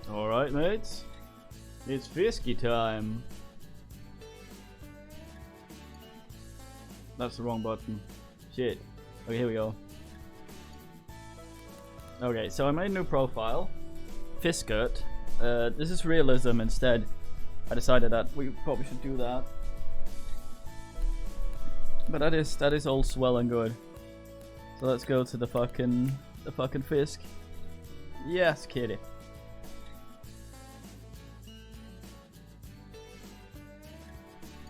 Alright, mates. It's fisky time. That's the wrong button. Shit. Okay, here we go. Okay, so I made a new profile. Fiskert. This is realism instead. I decided that we probably should do that. But that is all well and good. So let's go to the fucking Fisk. Yes, kitty.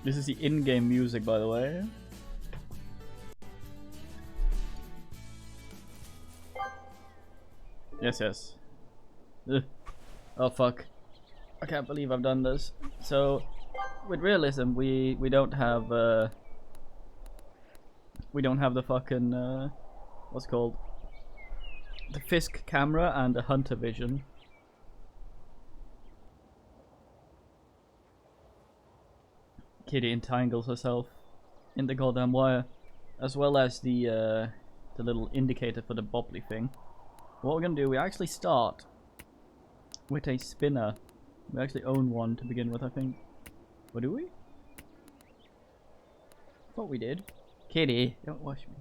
This is the in-game music, by the way. Yes, yes. Ugh. Oh fuck! I can't believe I've done this. So, with realism, we don't have the fucking what's it called, the Fisk camera and the hunter vision. Kitty entangles herself in the goddamn wire, as well as the little indicator for the bobbly thing. What we're gonna do, we actually start with a spinner. We actually own one to begin with, I think. What do we? Thought we did. Kitty, don't wash me.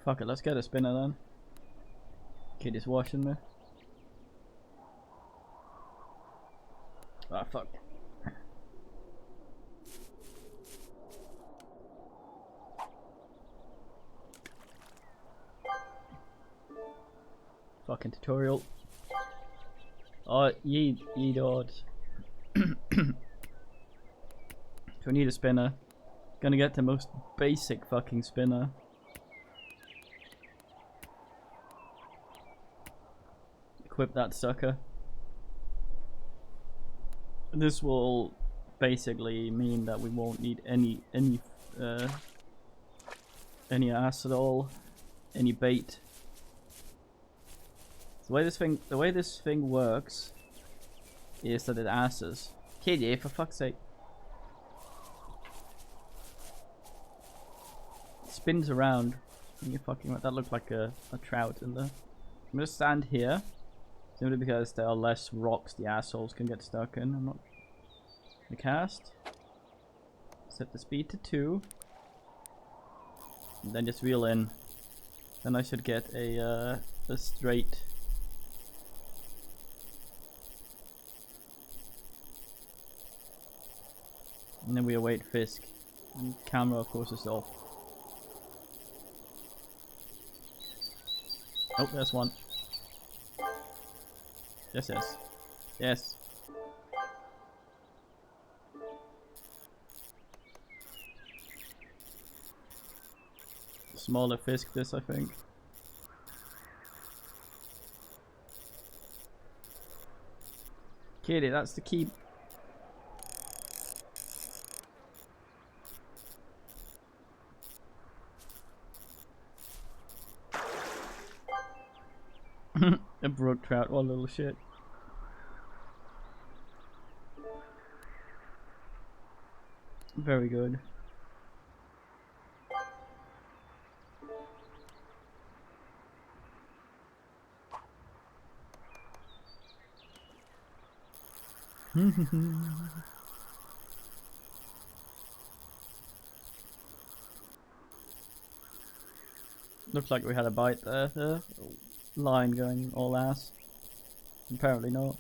Fuck it, let's get a spinner then. Kitty's washing me. Ah, fuck. Fucking tutorial. Oh, ye dogs. So we need a spinner. Gonna get the most basic fucking spinner. Equip that sucker. This will basically mean that we won't need any ass at all, any bait. The way this thing works is that it asses. Kitty, for fuck's sake. It spins around. You're fucking right. That looked like a trout in there. I'm gonna stand here. Simply because there are less rocks the assholes can get stuck in. I'm not gonna cast. Set the speed to 2. And then just reel in. Then I should get a straight. And then we await Fisk. And camera of course is off. Oh, there's one. Yes, yes. Yes. Smaller Fisk this, I think. Kitty, that's the key. A brook trout, what a little shit. Very good. Looks like we had a bite there. Line going all ass. Apparently not.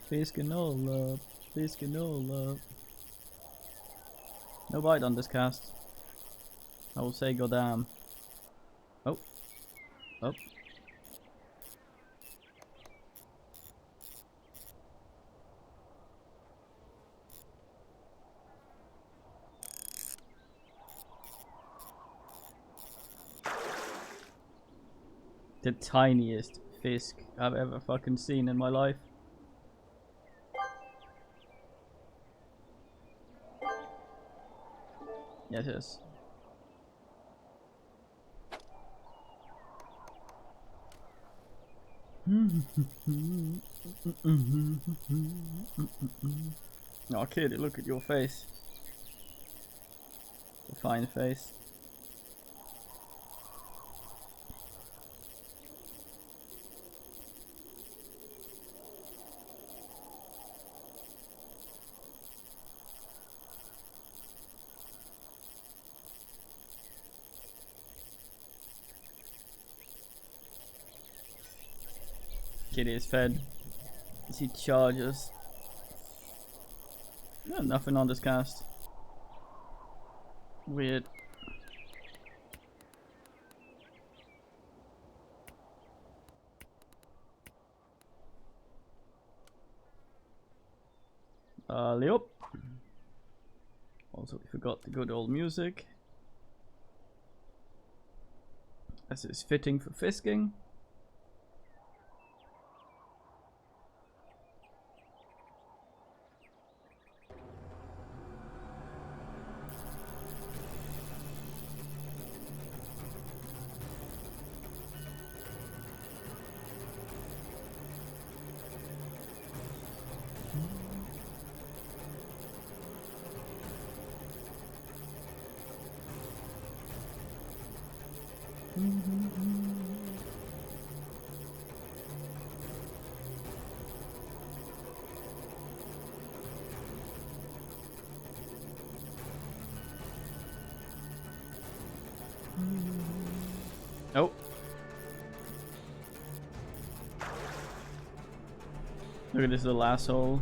Fisking all up. Fisking all up. No bite on this cast. I will say goddamn. Oh. Oh. The tiniest fisk I've ever fucking seen in my life. Yes, yes. Oh, kitty, look at your face. A fine face. Kitty is fed. She charges. Yeah, nothing on this cast. Weird. Yep. Also, we forgot the good old music. As is fitting for fisking. Oh. Look at this little asshole.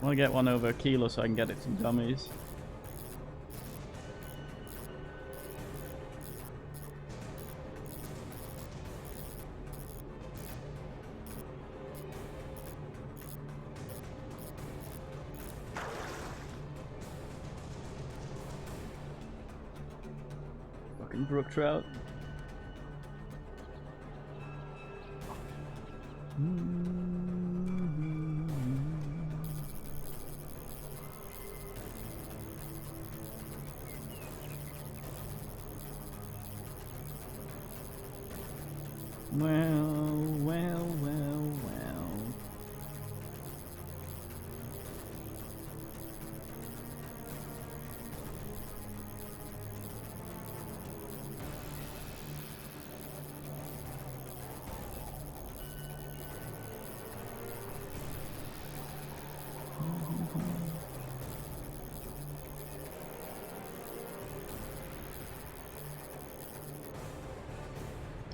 I want to get one over a kilo so I can get it some dummies. Fucking brook trout. Well.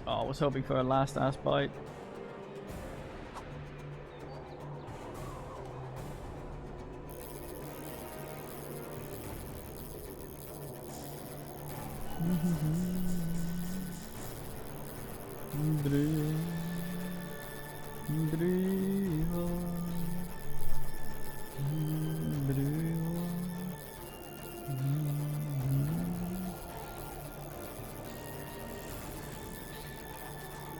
Oh, I was hoping for a last ass bite.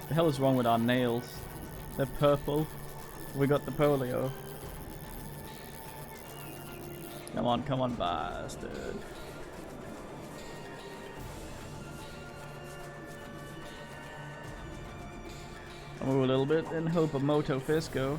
The hell is wrong with our nails? They're purple. We got the polio. Come on, bastard. I'll move a little bit in hope of Moto Fisco.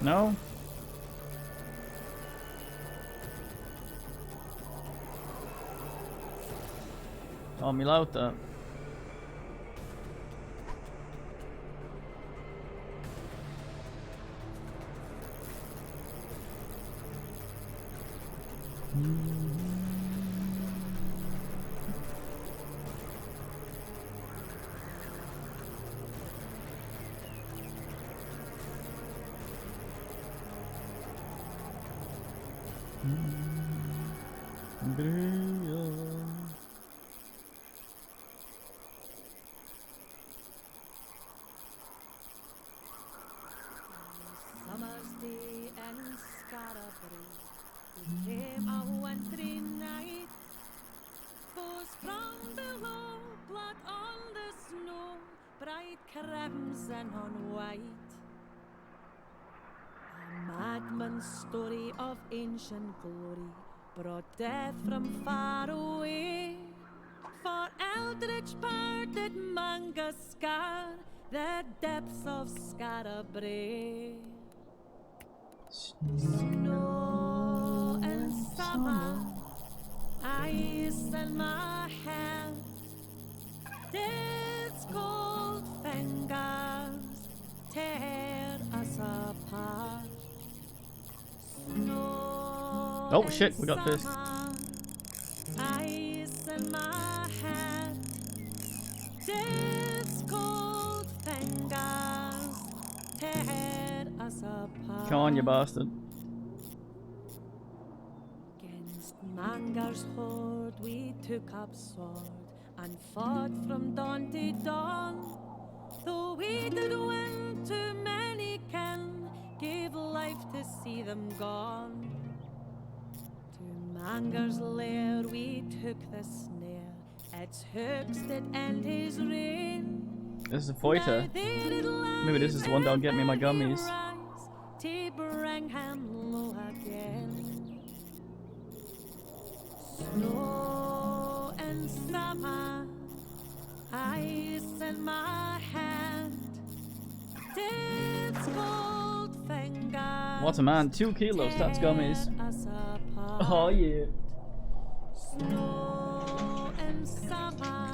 No? Ta mig lauta. Summer's day and Scarborough, we came a wintry night. Goes from below, blood on the snow, bright crimson on white. A madman's story of ancient glory brought death from far away. For eldritch parted Mangascar, the depths of Scarborough. Snow and summer, ice in my hand, death's cold fingers tear us apart. Snow Oh shit, we got this. Ice in my hand, death's cold fingers tear us apart. Come on, you bastard. Against Mangar's horde we took up sword and fought from dawn to dawn. Though we did win too many kin, gave life to see them gone. To Mangar's lair we took the snare, its hooks did end his reign. This is a fighter. Maybe this is the one that'll get me my gummies. To bring him low again. Snow and summer, ice in my hand, death's cold fingers. What a man, 2 kilos, that's gummies. Us apart. Oh yeah. Snow and summer,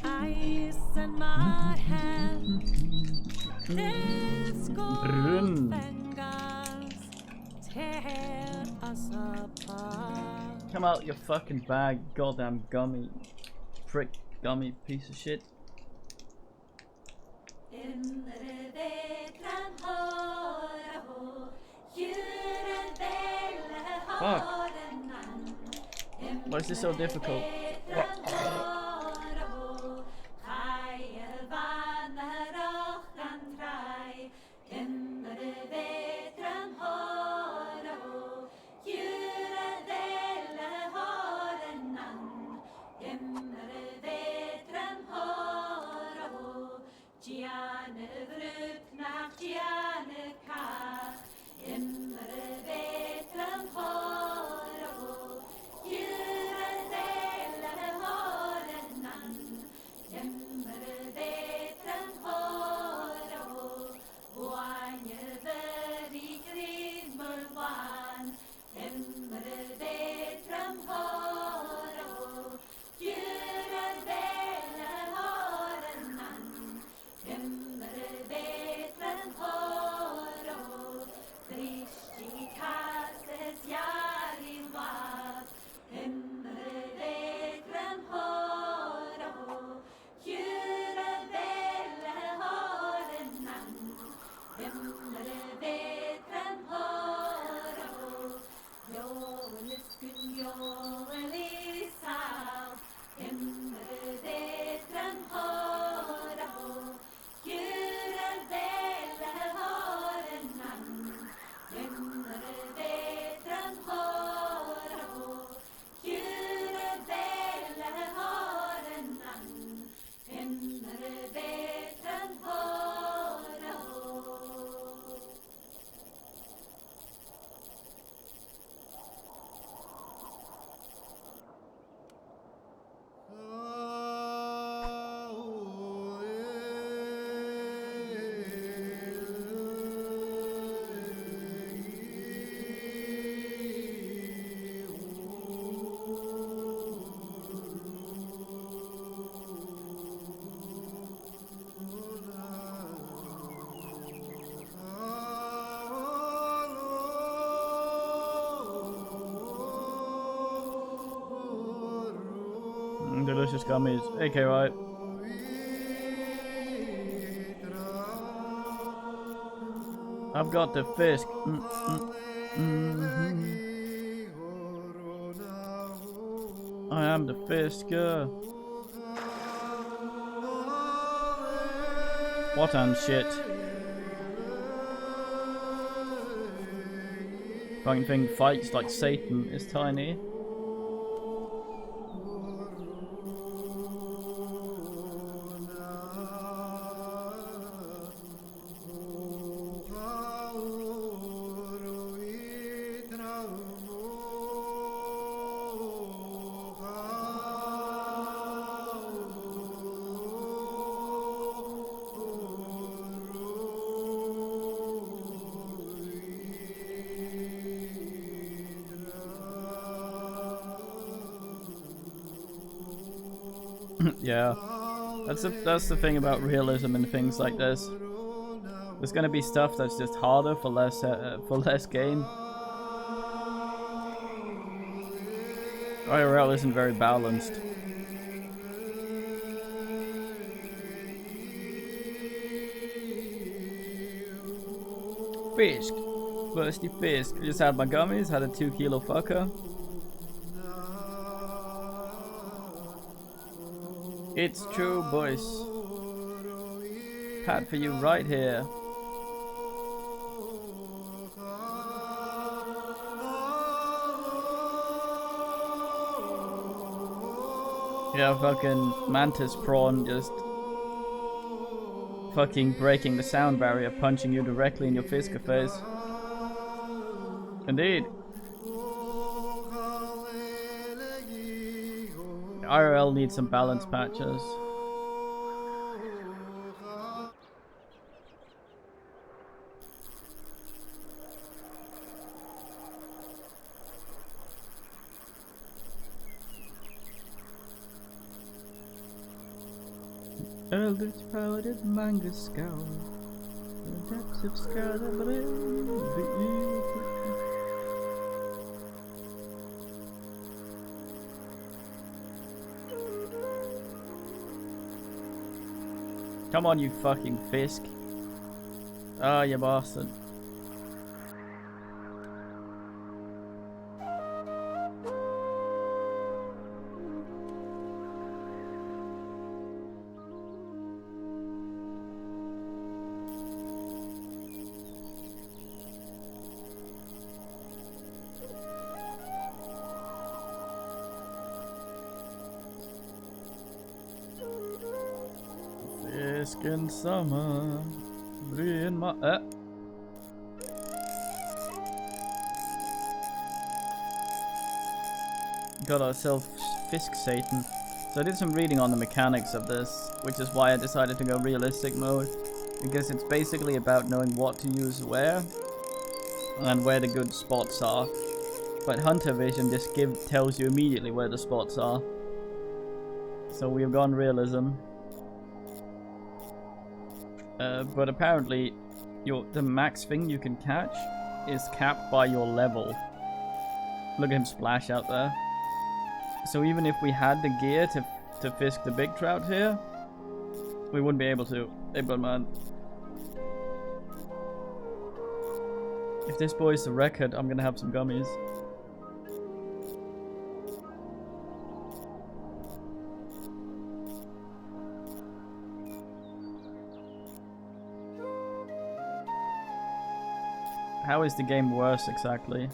ice in my hand, death's cold fingers tear us apart. Come out your fucking bag, goddamn gummy. Prick gummy piece of shit. Fuck. Why is this so difficult? delicious gummies. AK right. I've got the fisk. I am the fisker. What on shit? Fucking thing fights like Satan is tiny. Yeah, that's the thing about realism and things like this. There's gonna be stuff that's just harder for less gain. IRL isn't very balanced. Fisk, thirsty fisk. I just had my gummies, had a 2 kilo fucker. It's true, boys. Pat for you right here. Yeah, fucking mantis prawn just fucking breaking the sound barrier, punching you directly in your fisker face. Indeed. IRL needs some balance patches. Eldritch powdered manga scour, the depths of Scarabrae, the evil. Come on, you fucking fisk. Ah, you bastard. Fisk in summer, in my got ourselves Fisk Satan. So I did some reading on the mechanics of this, which is why I decided to go realistic mode, because it's basically about knowing what to use where and where the good spots are. But Hunter Vision just tells you immediately where the spots are. So we've gone realism. But apparently the max thing you can catch is capped by your level. Look at him splash out there. So even if we had the gear to fisk the big trout here, we wouldn't be able to. Hey, but man, if this boy's the record, I'm gonna have some gummies. How is the game worse exactly?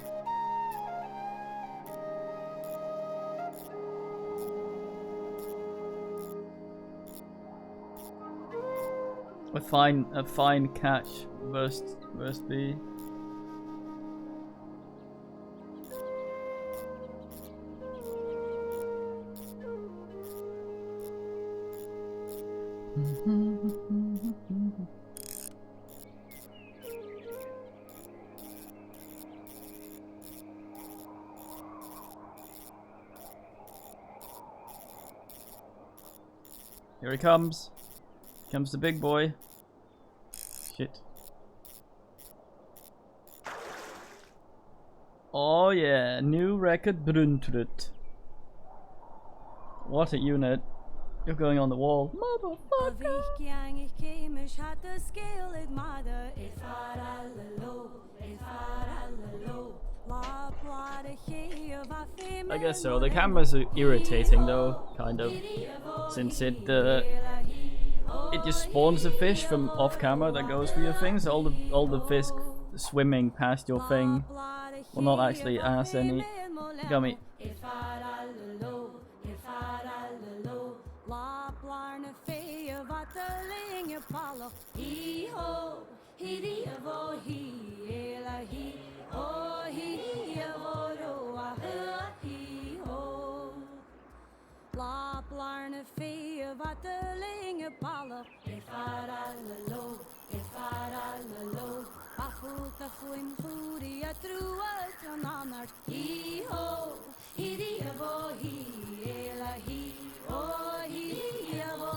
A fine catch versus B. Here he comes. Here comes the big boy. Shit. Oh yeah, new record Bruntrut. What a unit. You're going on the wall. Motherfucker! I guess so. The cameras are irritating though, kind of. Since it just spawns the fish from off camera that goes for your things. All the fish swimming past your thing will not actually ask any. Got me. La blarne fee wat de linge ballen. If I allo. Bachut a fuim furi a truat an anart. Hi-ho, hi-di-a-bo, hi-ela, hi-ho, hi-di-a-bo,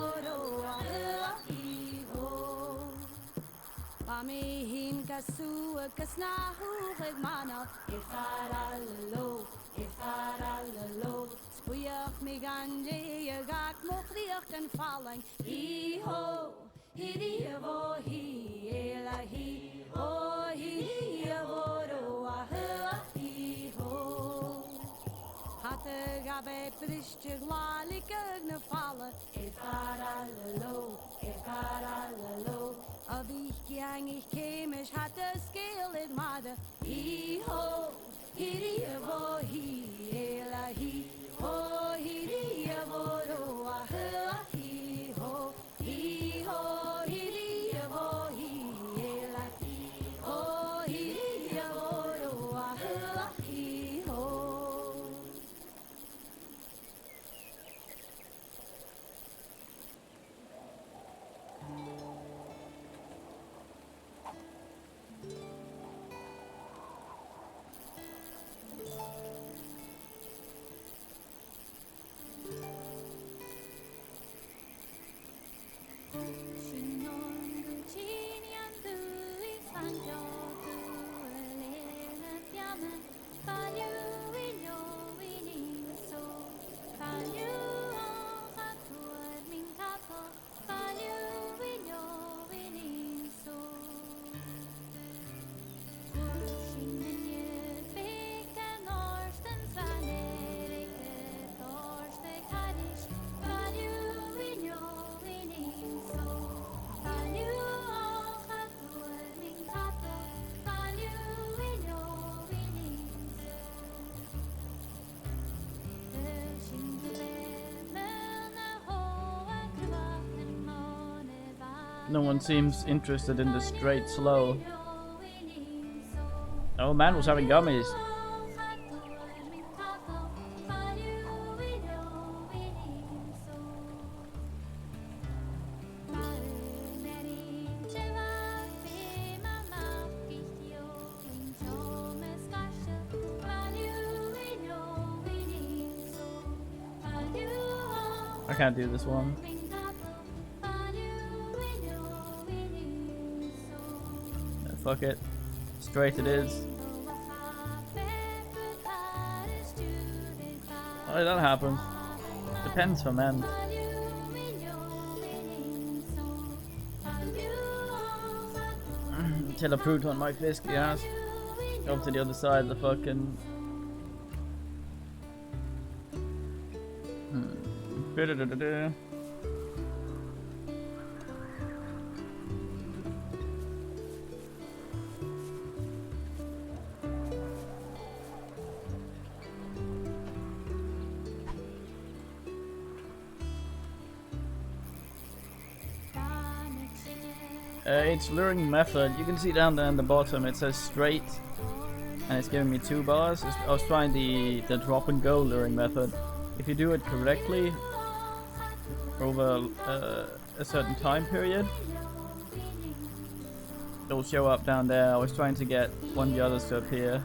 hi-ho. Bami him kasu a kasnahu het mana. If I allo. Spoeig me ganje, je gaat mocht licht en vallen. Hi-ho, hi-di-a-bo, hi-ela, hi-ho, hi-di-a-bo, hi-ho. Hatte gabe pristje glalik ne vallen. If I allo. Ob ich gang, ich käme, ich hatte skill in mother. Hi-ho, hi-di-a-bo, hi-ela, hi-ho, hi-di-a-bo, hi-ho, hi-ho, hi-di-a-bo, hi-ela, hi-ho, hi-di-a-bo, hi-ho. No one seems interested in the straight slow. Oh man was having gummies. I can't do this one. Fuck it. Straight it is. Oh, that happens. Depends for men. Till I proved on my fisk, yes. Go up to the other side of the fucking... It's luring method. You can see down there in the bottom it says straight and it's giving me 2 bars. I was trying the drop and go luring method. If you do it correctly over a certain time period, it'll show up down there. I was trying to get one of the others to appear,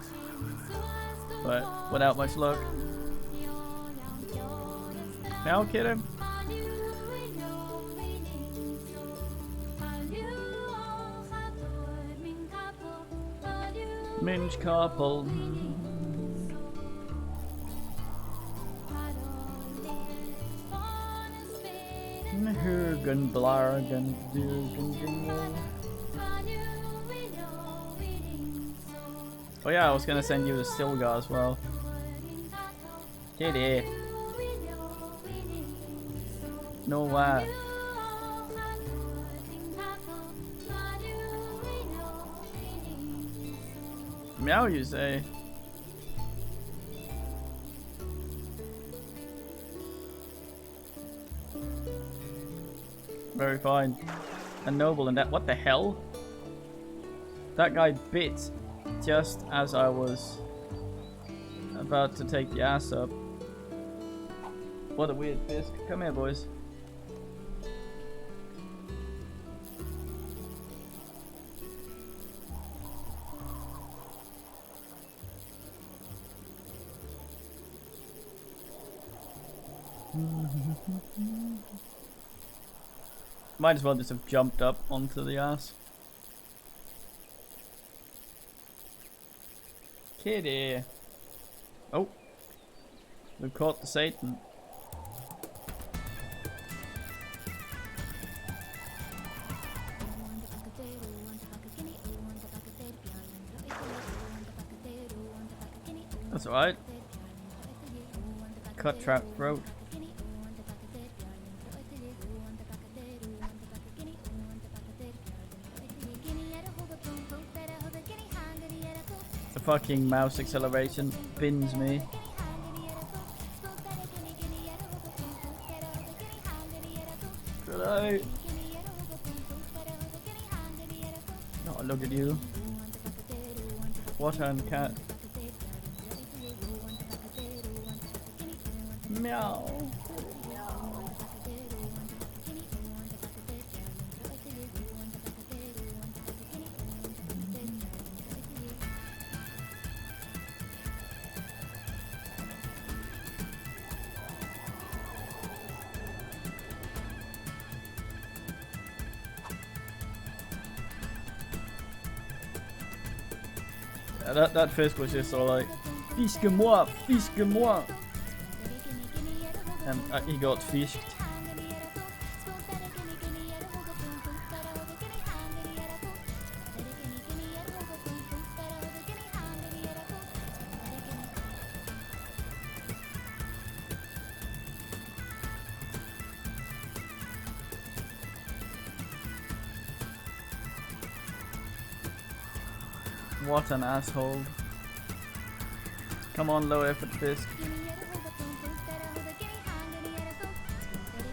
but without much luck. Now kid him. Minch couple. Bergen, Blargen, Bergen. Oh yeah, I was gonna send you the Stilgar as well. Kitty. No way. Meow, you say? Very fine. A noble and that. What the hell? That guy bit just as I was about to take the ass up. What a weird fisk. Come here, boys. Might as well just have jumped up onto the ass. Kitty. Oh. We've caught the Satan. That's alright. Cut trap throat. The fucking mouse acceleration pins me. Hello. Oh, look at you. What a cat. Meow. Yeah, that fisk was just all like, fiske-moi, fiske-moi. And he got fished. What an asshole. Come on, low effort fisk.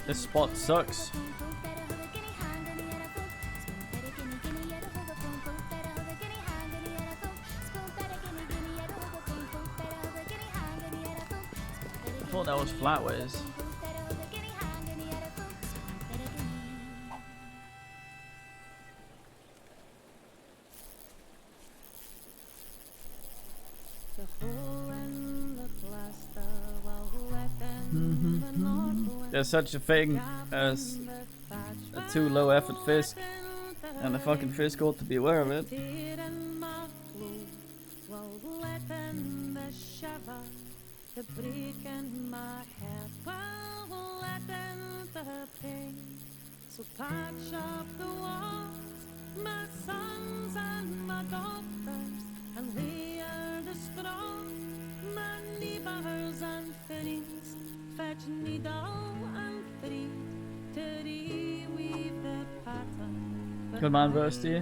This spot sucks. I thought that was flatways. There's such a thing as a too low effort fisk, and the fucking fisk ought to be aware of it. So patch up the walls, my sons and my daughters, and we are the strong, my neighbors and friends, fetch needle and thread to reweave the pattern. Good man, Rusty.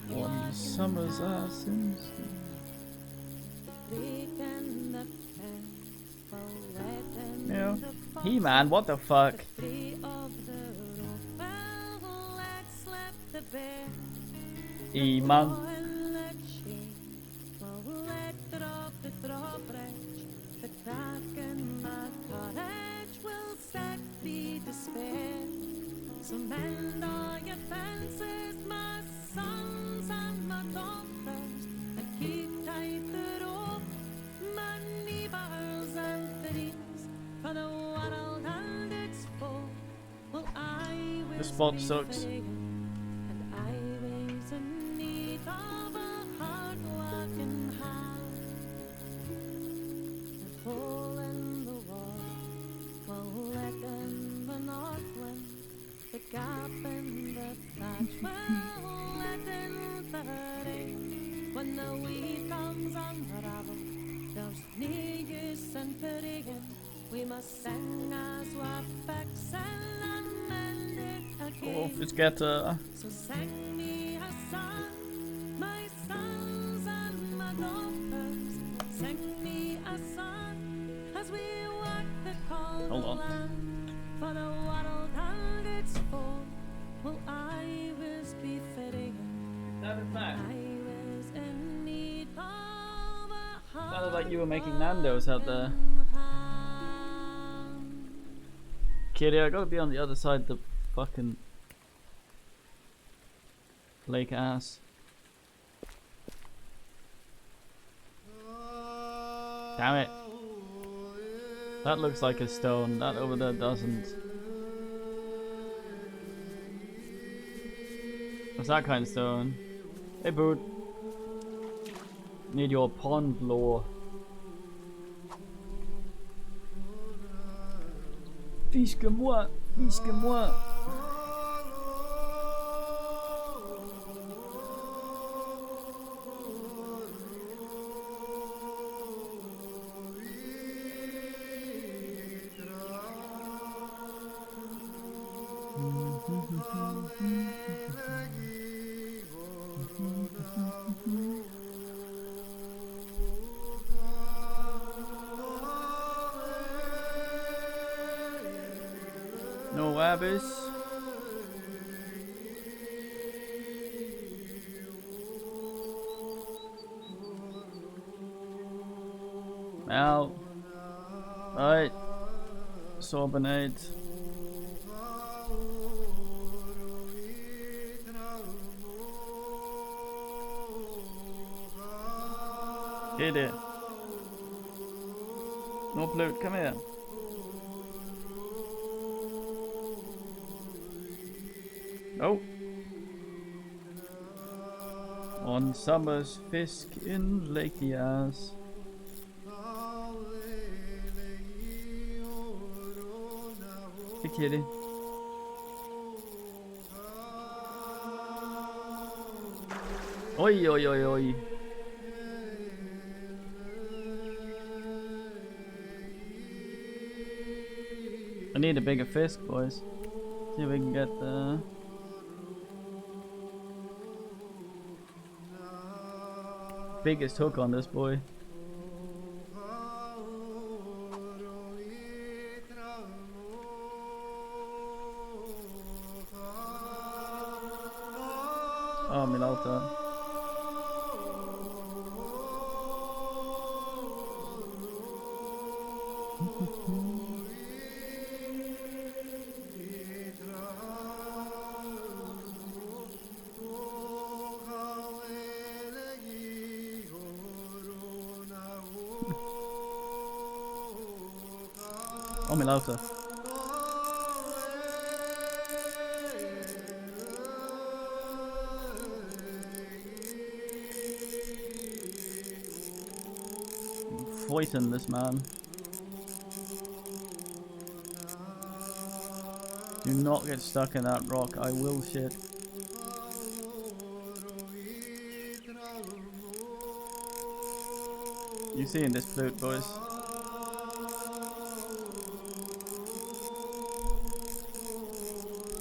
One summer's ass in yeah. He-Man, what the fuck? He-Man. So mend all your fences, my sons and my daughters, and keep tight the rope, my neighbors and friends, for the world and its folk. Well, I will the spot sucks. and I raise in need of a hard-working hand. A hole in the wall, well, let them When the weed comes unravel, there's no use in pitying. We must sing as we're fixing and mend it Oh, again. Fisketta. So sing me a song, my sons and my daughters. Sing me a song as we walk the cold land. For the world and its fall will always be fitting. That is mad. I was in need of a Sounded like you were making Nando's out there. Kitty, I gotta be on the other side of the fucking lake ass. Damn it. That looks like a stone. That over there doesn't. What's that kind of stone? Hey, Boot. Need your pond lore. Fisque-moi! Fisque-moi! No abyss. Out. Right. Sorbonate. Get it. No flute, come here. Oh. On summer's fisk in Lake Yas. Hey kitty. Oi oi oi oi. I need a bigger fisk, boys. See if we can get the biggest hook on this boy. Oh, Minolta. Oh, Minolta. Fighting this man. Do not get stuck in that rock. I will shit. You seeing this flute, boys?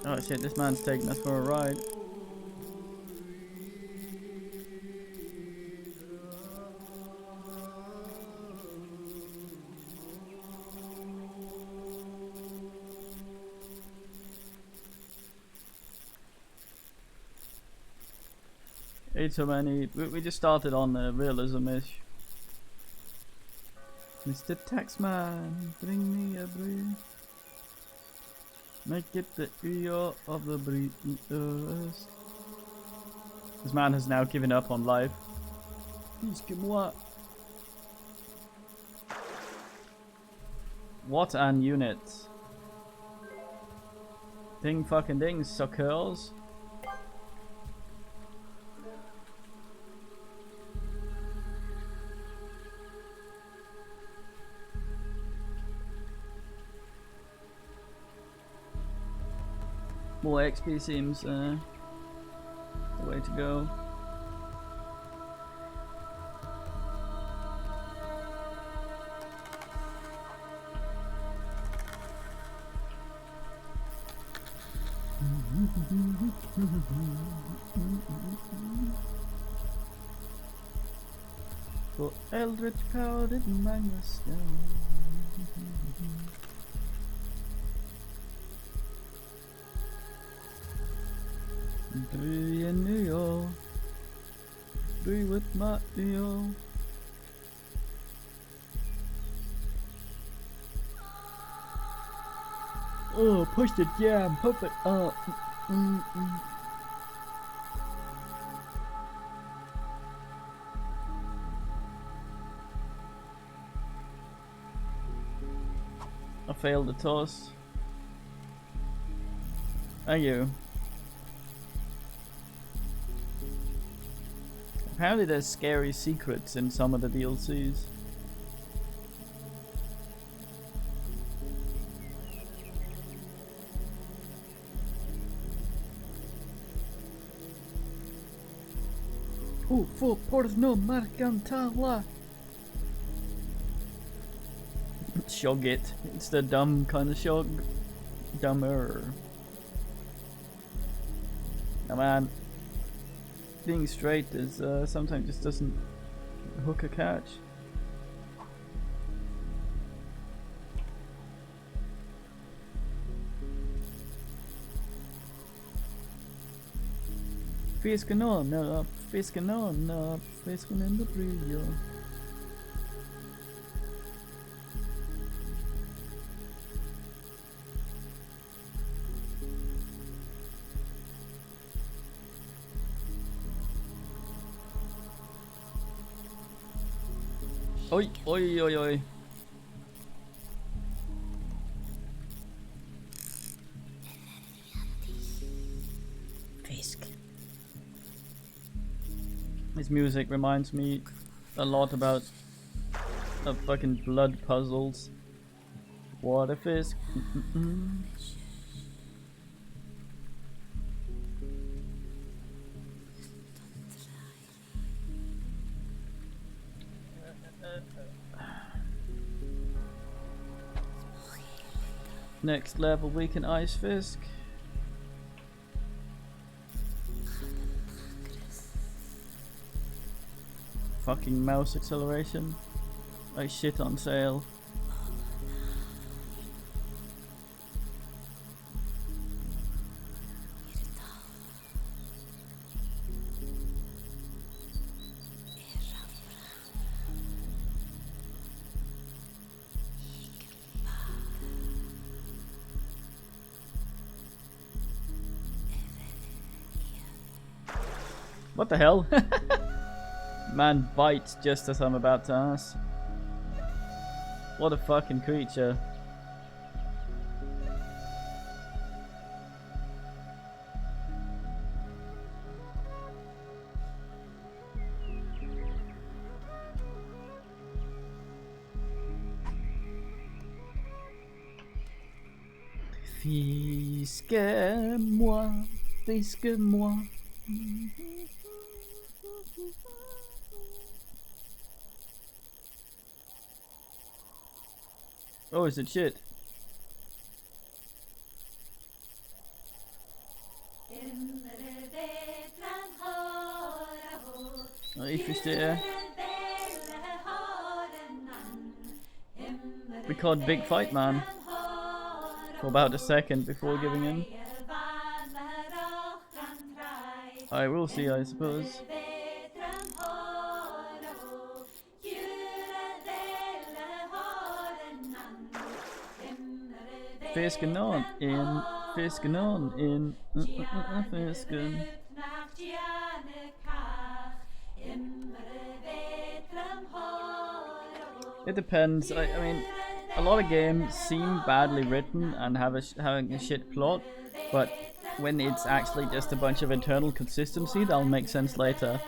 Oh shit, this man's taking us for a ride. Ain't so many. We just started on realism-ish. Mr. Taxman, bring me a brew. Make it the ear of the breeders. This man has now given up on life. Excuse-moi. What an unit. Ding fucking ding, suckers. More XP seems the way to go. På Eldritch Powdered Magnusstone. Bry en New York. Bry with my New Oh, push the jam, pump it up. I failed the toss. Thank you. Apparently there's scary secrets in some of the DLCs. Fu porno mercantile. Shog it. It's the dumb kind of shog. Dumber. Now man, being straight is sometimes just doesn't hook a catch. Fisken up, fisken up, fisken in the brio. Oj, oj, oj, oj. Fisk. This music reminds me a lot about fucking blood puzzles. Water fisk. Next level we can ice fisk. Fucking mouse acceleration. Like shit on sale. What the hell? Man bites just as I'm about to ask. What a fucking creature. Fisque-moi, fisque-moi. Oh, is it shit? Ja, ich verstehe. We called Big Fight Man for about a second before giving in. I will see, I suppose. Fisken on in, fisken on in, fisken. It depends. I mean, a lot of games seem badly written and having a shit plot, but when it's actually just a bunch of internal consistency, that'll make sense later.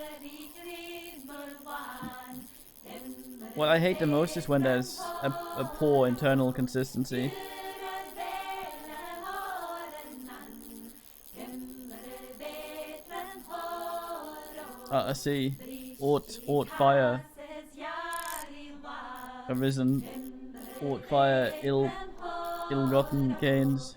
What I hate the most is when there's a poor internal consistency. I see. Ought fire. Arisen. Ought fire. Ill-gotten gains.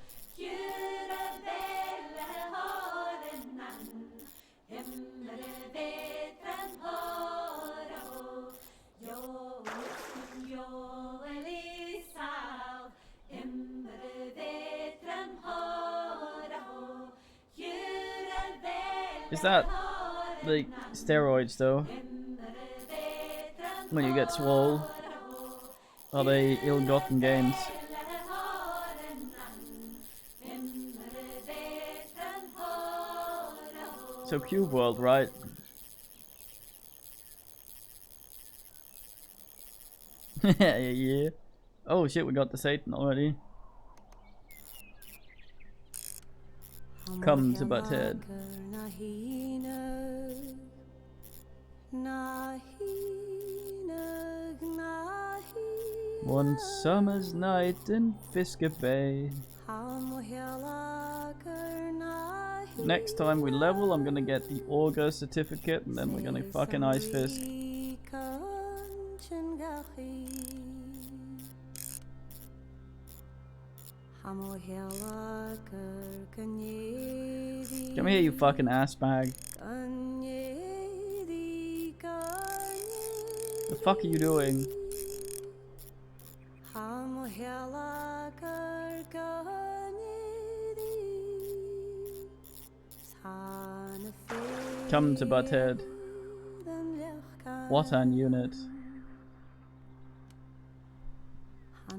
Is that like steroids though? When you get swole? Are they ill-gotten gains? So Cube World, right? Yeah. Oh shit, we got the Satan already. Come to Butthead. One summer's night in Fisker Bay. Next time we level, I'm gonna get the Augur certificate, and then we're gonna fucking Ice Fist. Come here, you fucking ass bag. The fuck are you doing? Come to Butthead. What an unit.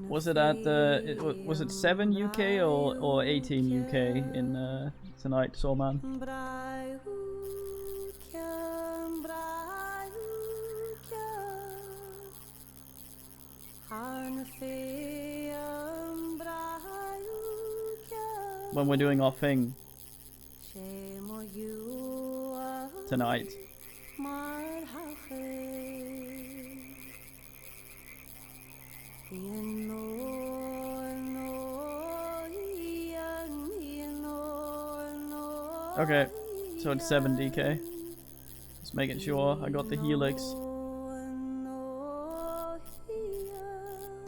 Was it at was it 7 UK or 18 UK in tonight, Soulman? When we're doing our thing tonight. Okay, so it's 7 DK. Just making sure I got the helix.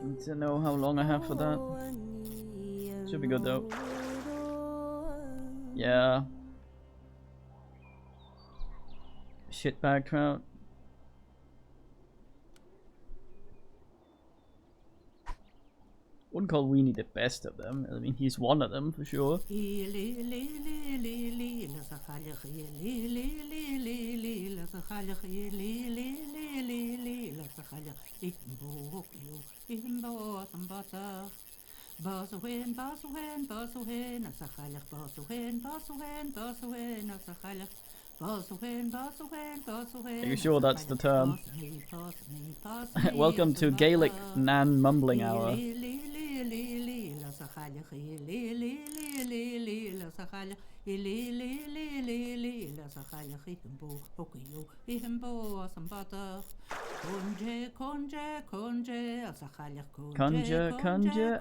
Need to know how long I have for that. Should be good though. Yeah. Shitbag trout. Wouldn't call Weenie the best of them. I mean, he's one of them for sure. Are you sure that's the term? Welcome to Gaelic Nan Mumbling Hour. Conjure, conjure,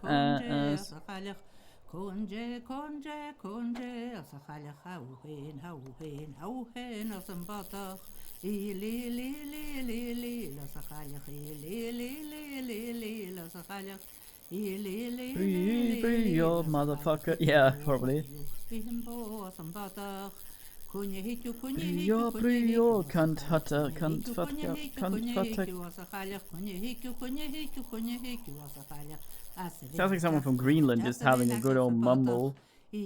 Conje, asakhalach hauhen, asambatach. Free your motherfucker. Yeah, probably. Prio, cunt hutter, cunt fucker, cunt fucker. Sounds like someone from Greenland just having a good old mumble. Aye.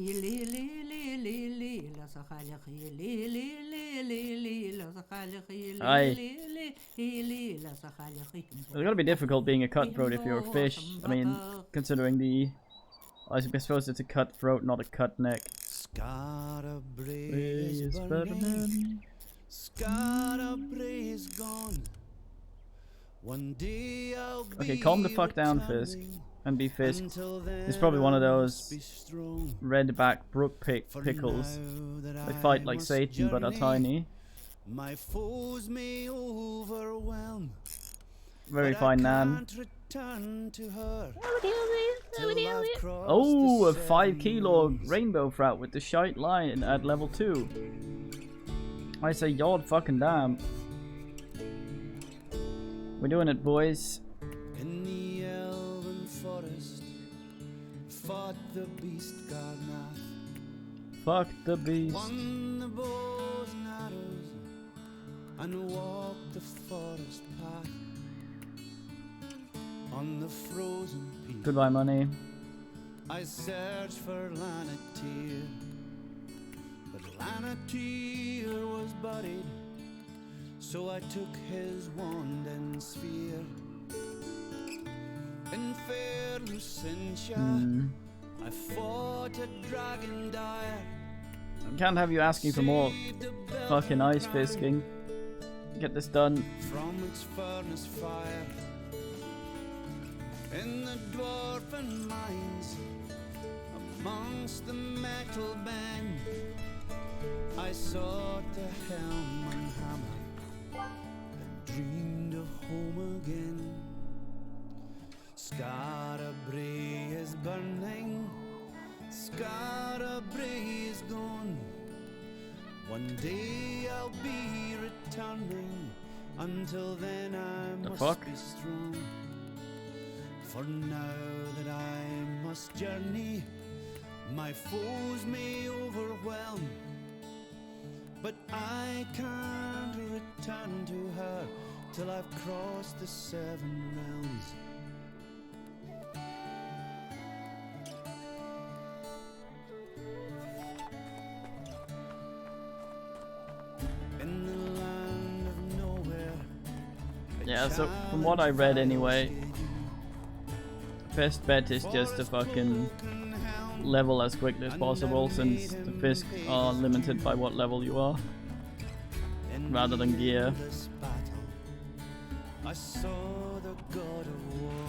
It's gotta be difficult being a cutthroat if you're a fish. I mean, considering the... I suppose it's a cutthroat, not a cut neck. Okay, calm the fuck down, Fisk. And be Fisk. It's probably one of those redback brook pickles. They fight like Satan but are tiny. Very fine, Nan. Oh, a 5 kilo rainbow trout with the shite line at level 2. I say yard fucking damn. We're doing it, boys. In the elven forest, fought the beast Garnath. Fuck the beast. Won the bows and arrows, and walked the forest path. On the frozen peak, Goodbye, money. I searched for Lanatir, but Lanatir was buried, so I took his wand and sphere. In fair Lucentia, I fought a dragon dire. I can't have you asking for more fucking ice fisking. Get this done. From its furnace fire. In the dwarfen mines, amongst the metal band, I sought the helm and hammer, and dreamed of home again. Scarabray is burning, Scarabray is gone. One day I'll be returning, until then I must be strong. For now that I must journey, my foes may overwhelm, but I can't return to her till I've crossed the 7 realms. In the land of nowhere. Yeah, so from what I read anyway, best bet is just to fucking level as quickly as possible, since the Fisk are limited by what level you are, rather than gear. I saw the god of war,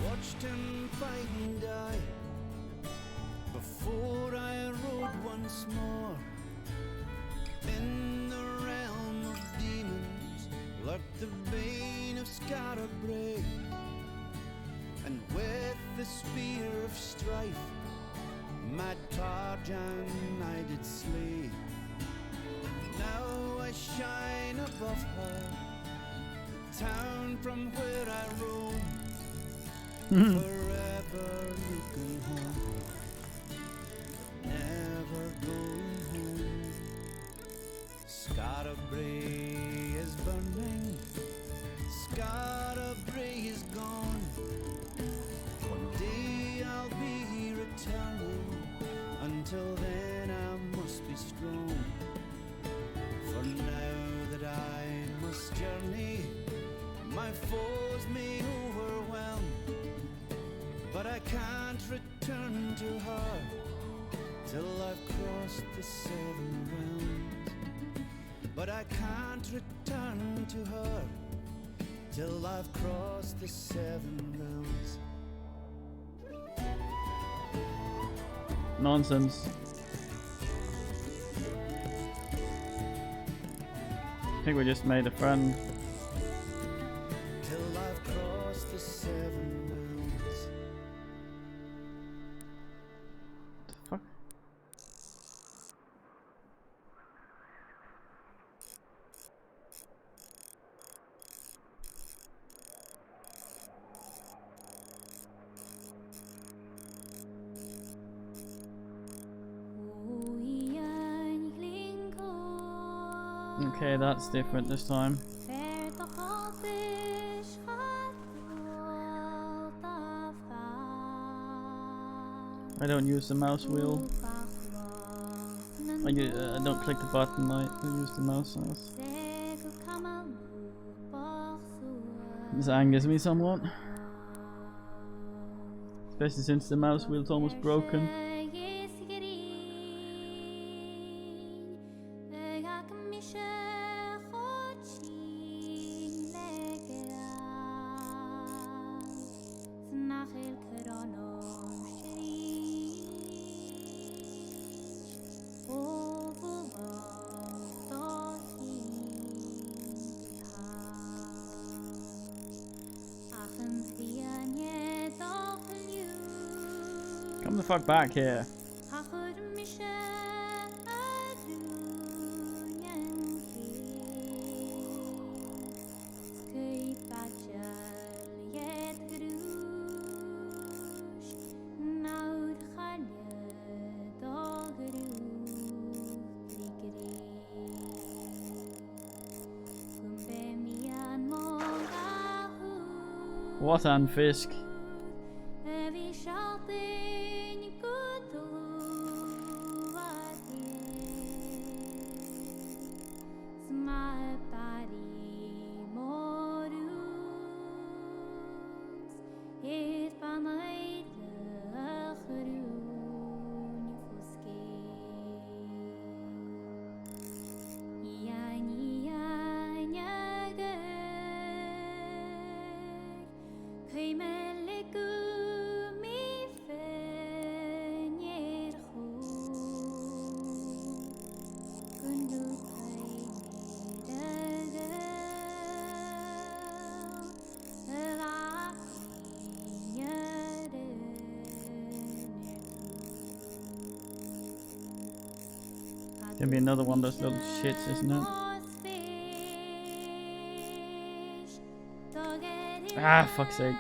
watched him fight and die, before I rode once more. In the realm of demons lurked the bane of Scarabray, and with the spear of strife mad Tarjan I did slay. Now I shine above her, the town from where I roam, forever looking home, never going home. Scarabray is burning, Scarabray is gone. One day I'll be returning, until then I must be strong. For now that I must journey, my foes may overwhelm, but I can't return to her till I've crossed the 7 realms. But I can't return to her till I've crossed the 7 realms. Nonsense. I think we just made a friend. Till I've crossed the 7 realms. The fuck? Okay, that's different this time. I don't use the mouse wheel. I don't click the button, I use the mouse. This angers me somewhat. Especially since the mouse wheel's almost broken. Come the fuck back here. What an Fisk. my body morus it banai lachrun fuske yani nyager kaimeleku mi fenyer khu kundu Gonna be another one of those little shits, isn't it? Ah, fuck's sake.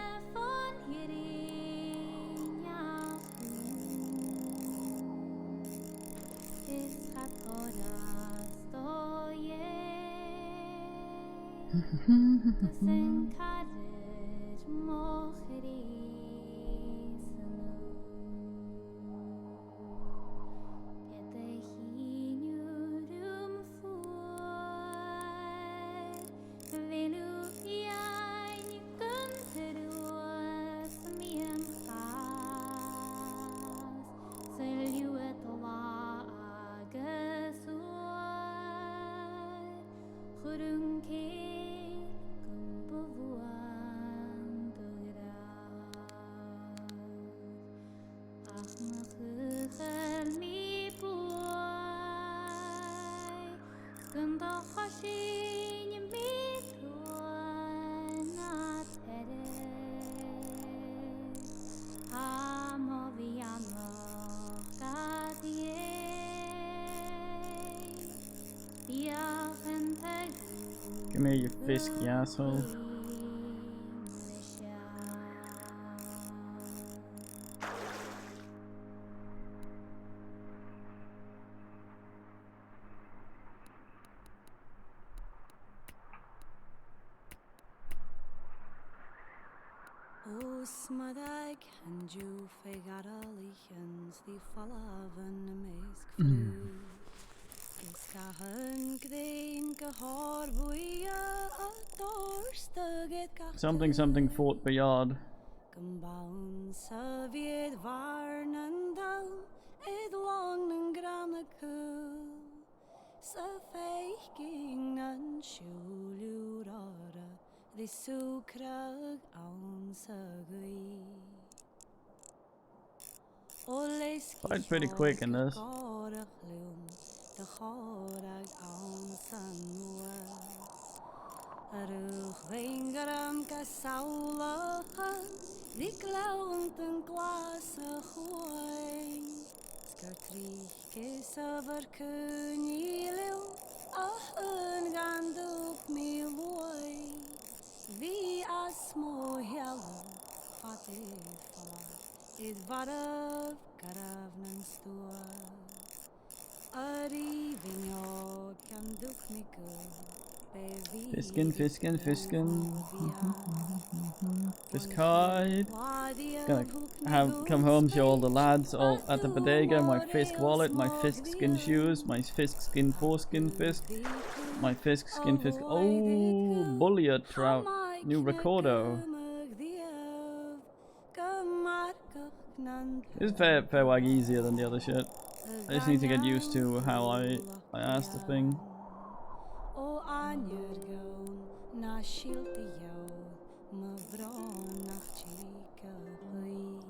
Come here, you fisky asshole. Smadag and you fegaralichens die falaven mesk fru. Iskahen gdein gehor buia dorstig Something Fort Bayard. Gembaun Soviet varnen down it long and granaku. So feich ging an shulurara. The sukrag on sagui. Fights pretty quick in this. The chorag on sanwa. Arug wingaram kasaula. The glaunt en glasa huay. Skartrich kesaver kunilil. Ahun ganduk mi loy. Vi är små hela fattigfalla It varav karavnen stor Arriving jag kan duk mycket Fiskin. Fiskide. Gonna come home, show all the lads all at the bodega, my Fisk wallet, my Fisk skin shoes, my Fisk skin foreskin Fisk, my Fisk skin Fisk. Oh, bullier trout. New recordo. This is fair wag easier than the other shit. I just need to get used to how I ask the thing.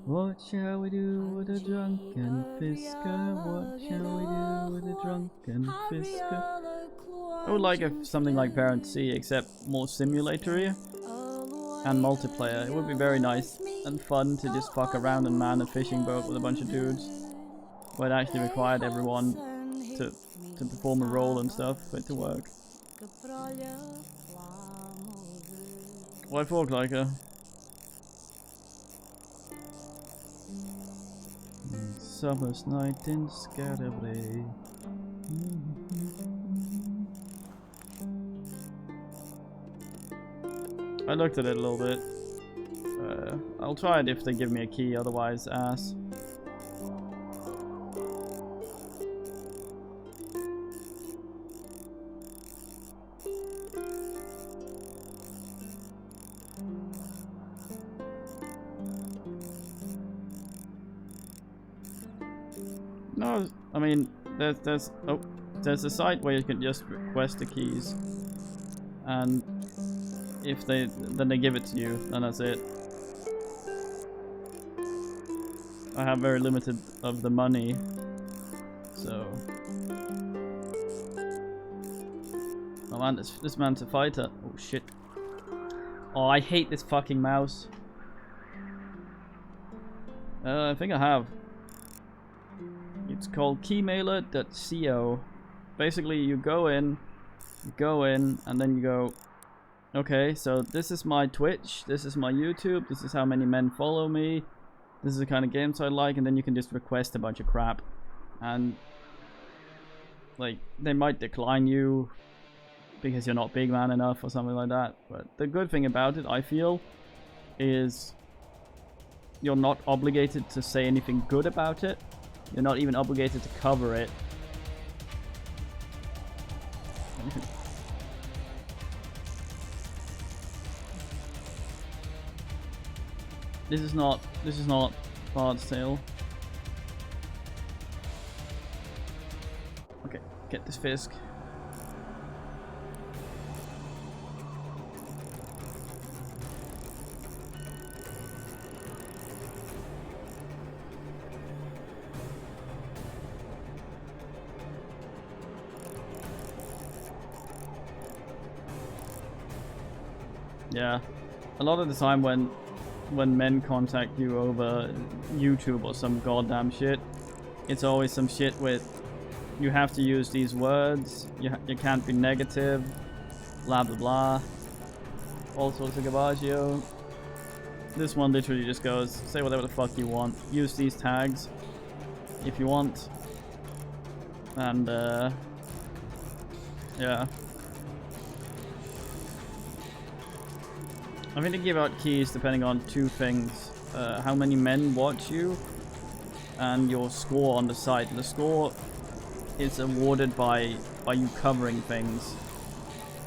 What shall we do with a drunken Fisker? What shall we do with a drunken Fisker? I would like something like Parent C, except more simulatory and multiplayer. It would be very nice and fun to just fuck around and man a fishing boat with a bunch of dudes. Where it actually required everyone to perform a role and stuff for it to work. White folk like her. Summer's night in Scatterbrae. I looked at it a little bit. I'll try it if they give me a key, otherwise ass. No, I mean, there's a site where you can just request the keys, and if then they give it to you, and that's it. I have very limited of the money, so. Oh man, this man's a fighter. Oh shit. Oh, I hate this fucking mouse. I think I have. It's called keymailer.co. Basically, you go in, and then you go, okay, so this is my Twitch, this is my YouTube, this is how many men follow me, this is the kind of games I like, and then you can just request a bunch of crap. And, like, they might decline you because you're not big man enough or something like that. But the good thing about it, I feel, is you're not obligated to say anything good about it. You're not even obligated to cover it. This is not Bard's Tale. Okay, get this Fisk. Yeah, a lot of the time when men contact you over YouTube or some goddamn shit, it's always some shit with, you have to use these words, you can't be negative, blah blah blah, all sorts of gabaggio. This one literally just goes, say whatever the fuck you want, use these tags if you want, and yeah. I think they give out keys depending on two things. How many men watch you and your score on the site. The score is awarded by you covering things,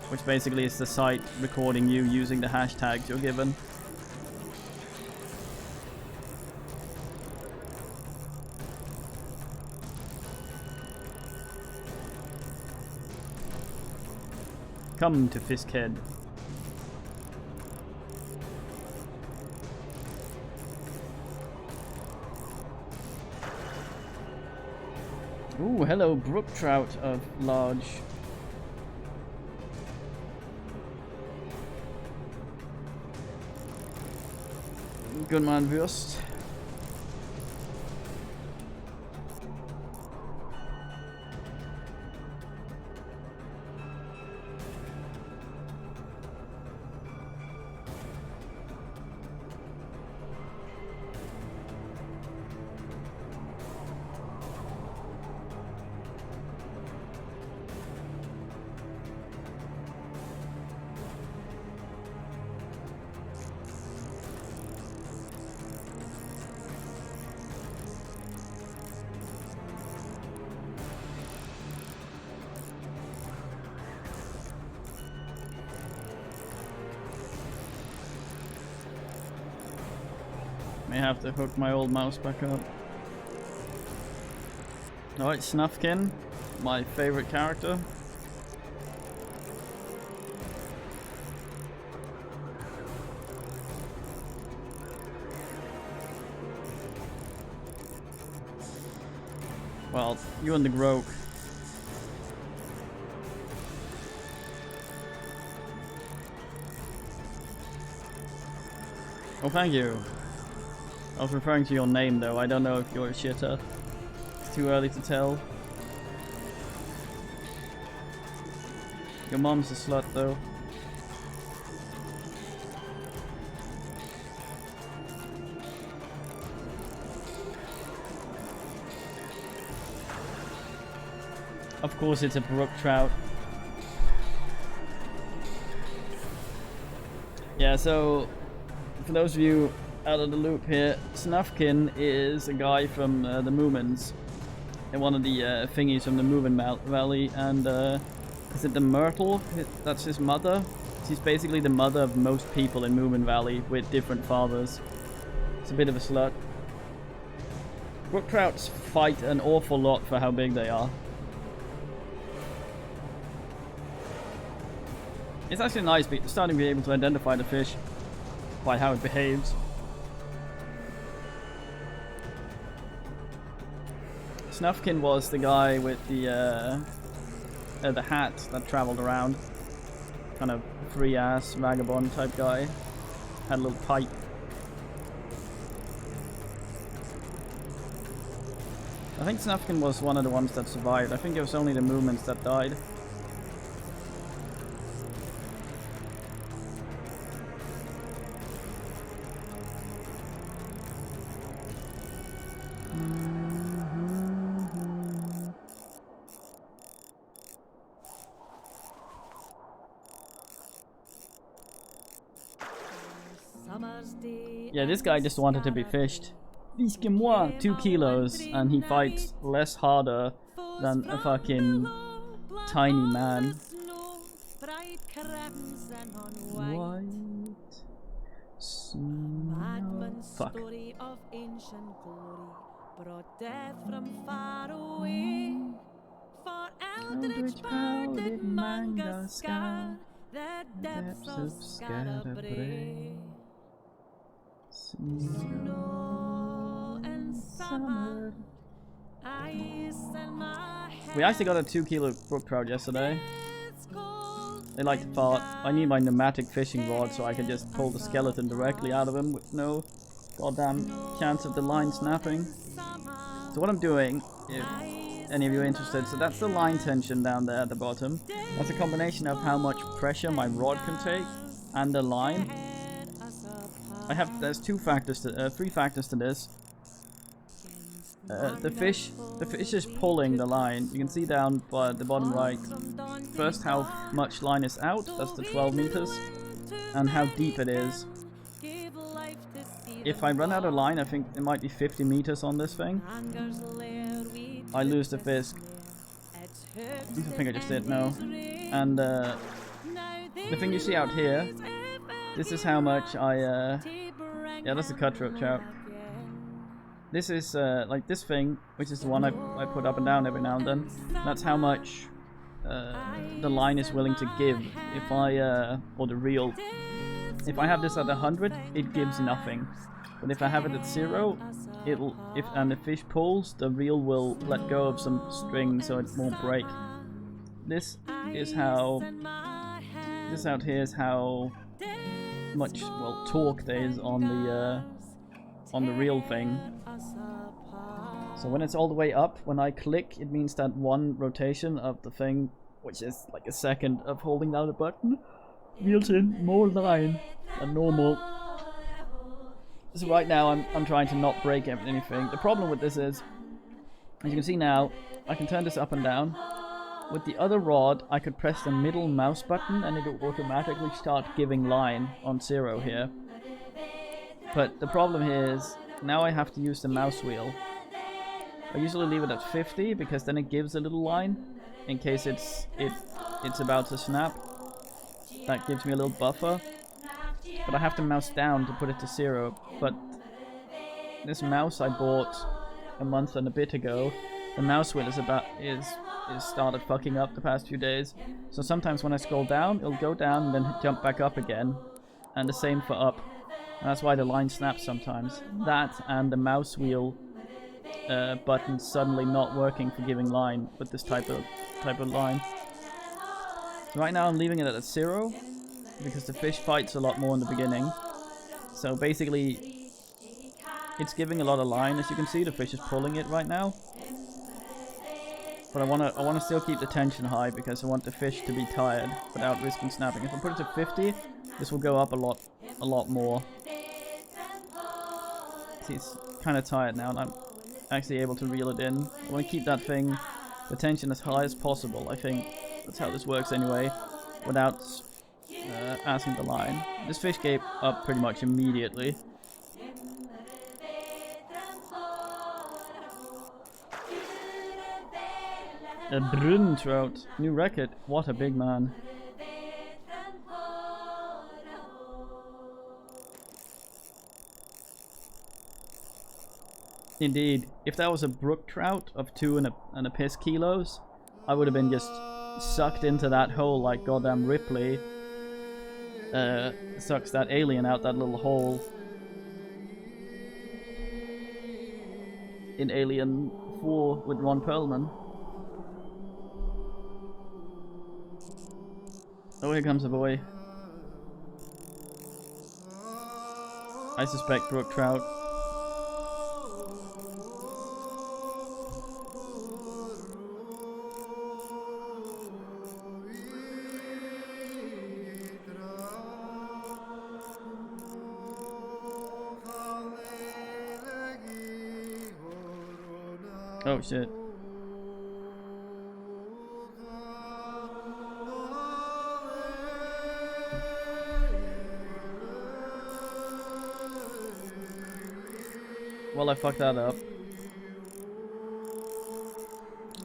which basically is the site recording you using the hashtags you're given. Come to Fiskhead. Ooh, hello, brook trout of large. Good man, Wurst. May have to hook my old mouse back up. Alright, Snufkin, my favorite character. Well, you and the Groke. Oh, thank you. I was referring to your name though, I don't know if you're a shitter. It's too early to tell. Your mom's a slut though. Of course it's a brook trout. Yeah, so for those of you out of the loop here, Snufkin is a guy from the Moomins, and one of the thingies from the Moomin Valley, and is it the Myrtle? That's his mother. She's basically the mother of most people in Moomin Valley with different fathers. It's a bit of a slut. Brook trouts fight an awful lot for how big they are. It's actually nice starting to be able to identify the fish by how it behaves. Snufkin was the guy with the hat that traveled around. Kind of free-ass vagabond type guy. Had a little pipe. I think Snufkin was one of the ones that survived. I think it was only the movements that died. Yeah, this guy just wanted to be fished. Fiskez-moi, 2 kilos, and he fights less harder than a fucking tiny man. White snow. Fuck. Eldritch powdered manga scar, the depths of Scatterbrae. Snow and summer. We actually got a 2 kilo brook trout yesterday. They like to fart. I need my pneumatic fishing rod so I can just pull the skeleton directly out of him with no goddamn chance of the line snapping. So what I'm doing, if any of you are interested, so that's the line tension down there at the bottom. That's a combination of how much pressure my rod can take and the line. There's 3 factors to this. The fish is pulling the line. You can see down by the bottom right. First, how much line is out. That's the 12 meters, and how deep it is. If I run out of line, I think it might be 50 meters on this thing. I lose the fisk. I think I just did. No, and the thing you see out here. This is how much I. Yeah, that's a cutthroat trout. This is like this thing, which is the one I put up and down every now and then. That's how much the line is willing to give. If I or the reel. If I have this at 100, it gives nothing. But if I have it at 0, and the fish pulls, the reel will let go of some string so it won't break. This is how. This out here is how much torque there is on the reel thing. So when it's all the way up, when I click, it means that one rotation of the thing, which is like a second of holding down the button, reels in more line than normal. So right now I'm trying to not break anything. The problem with this is, as you can see now, I can turn this up and down. With the other rod, I could press the middle mouse button and it will automatically start giving line on 0 here. But the problem here is, now I have to use the mouse wheel. I usually leave it at 50 because then it gives a little line in case it's about to snap. That gives me a little buffer. But I have to mouse down to put it to 0. But this mouse I bought a month and a bit ago, the mouse wheel is started fucking up the past few days. So sometimes when I scroll down, it'll go down and then jump back up again. And the same for up. And that's why the line snaps sometimes. That and the mouse wheel button suddenly not working for giving line with this type of line. So right now I'm leaving it at 0 because the fish fights a lot more in the beginning. So basically it's giving a lot of line. As you can see, the fish is pulling it right now. But I wanna still keep the tension high because I want the fish to be tired without risking snapping. If I put it to 50, this will go up a lot more. See, it's kind of tired now, and I'm actually able to reel it in. I want to keep that thing, the tension as high as possible. I think that's how this works anyway, without asking the line. This fish gave up pretty much immediately. A brun trout, new record. What a big man. Indeed, if that was a brook trout of 2 and a piss kilos, I would have been just sucked into that hole like goddamn Ripley sucks that alien out that little hole in Alien 4 with Ron Perlman. Oh, here comes a boy. I suspect brook trout. Oh shit. Well, I fucked that up.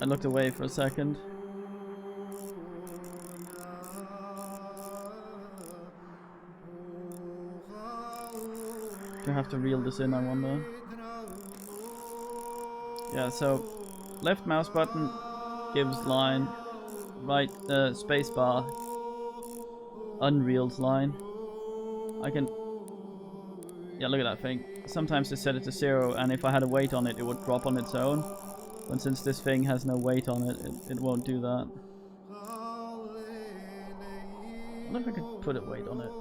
I looked away for a second. Do I have to reel this in, I wonder? Yeah, so left mouse button gives line, right spacebar unreels line. I can, yeah, look at that thing. Sometimes to set it to 0, and if I had a weight on it, it would drop on its own. But since this thing has no weight on it, it won't do that. I wonder if I could put a weight on it.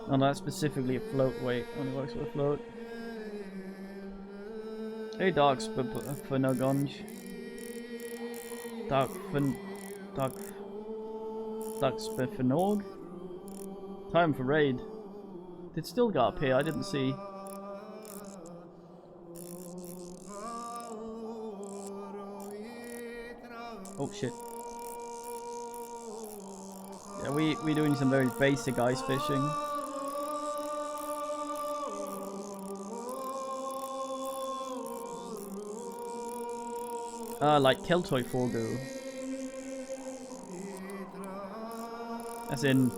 No, that's specifically a float weight. Only works with a float. Hey, dogs, for no gunge. Ducks for nog. Time for raid. It still got up here. I didn't see. Oh shit. Yeah, we're doing some very basic ice fishing. Like Keltoy Forgu. As in,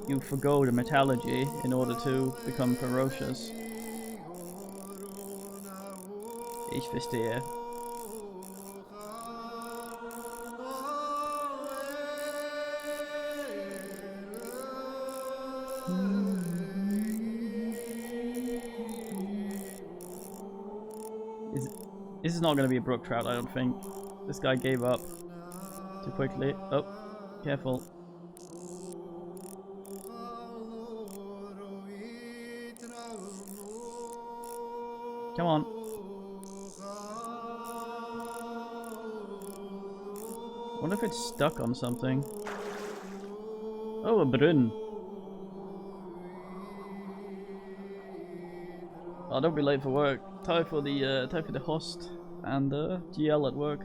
you forgo the metallurgy in order to become ferocious. Ich verstehe. This is not going to be a brook trout, I don't think. This guy gave up too quickly. Oh, careful. Come on. I wonder if it's stuck on something. Oh, a brunn. Oh, don't be late for work. Time for the host and GL at work.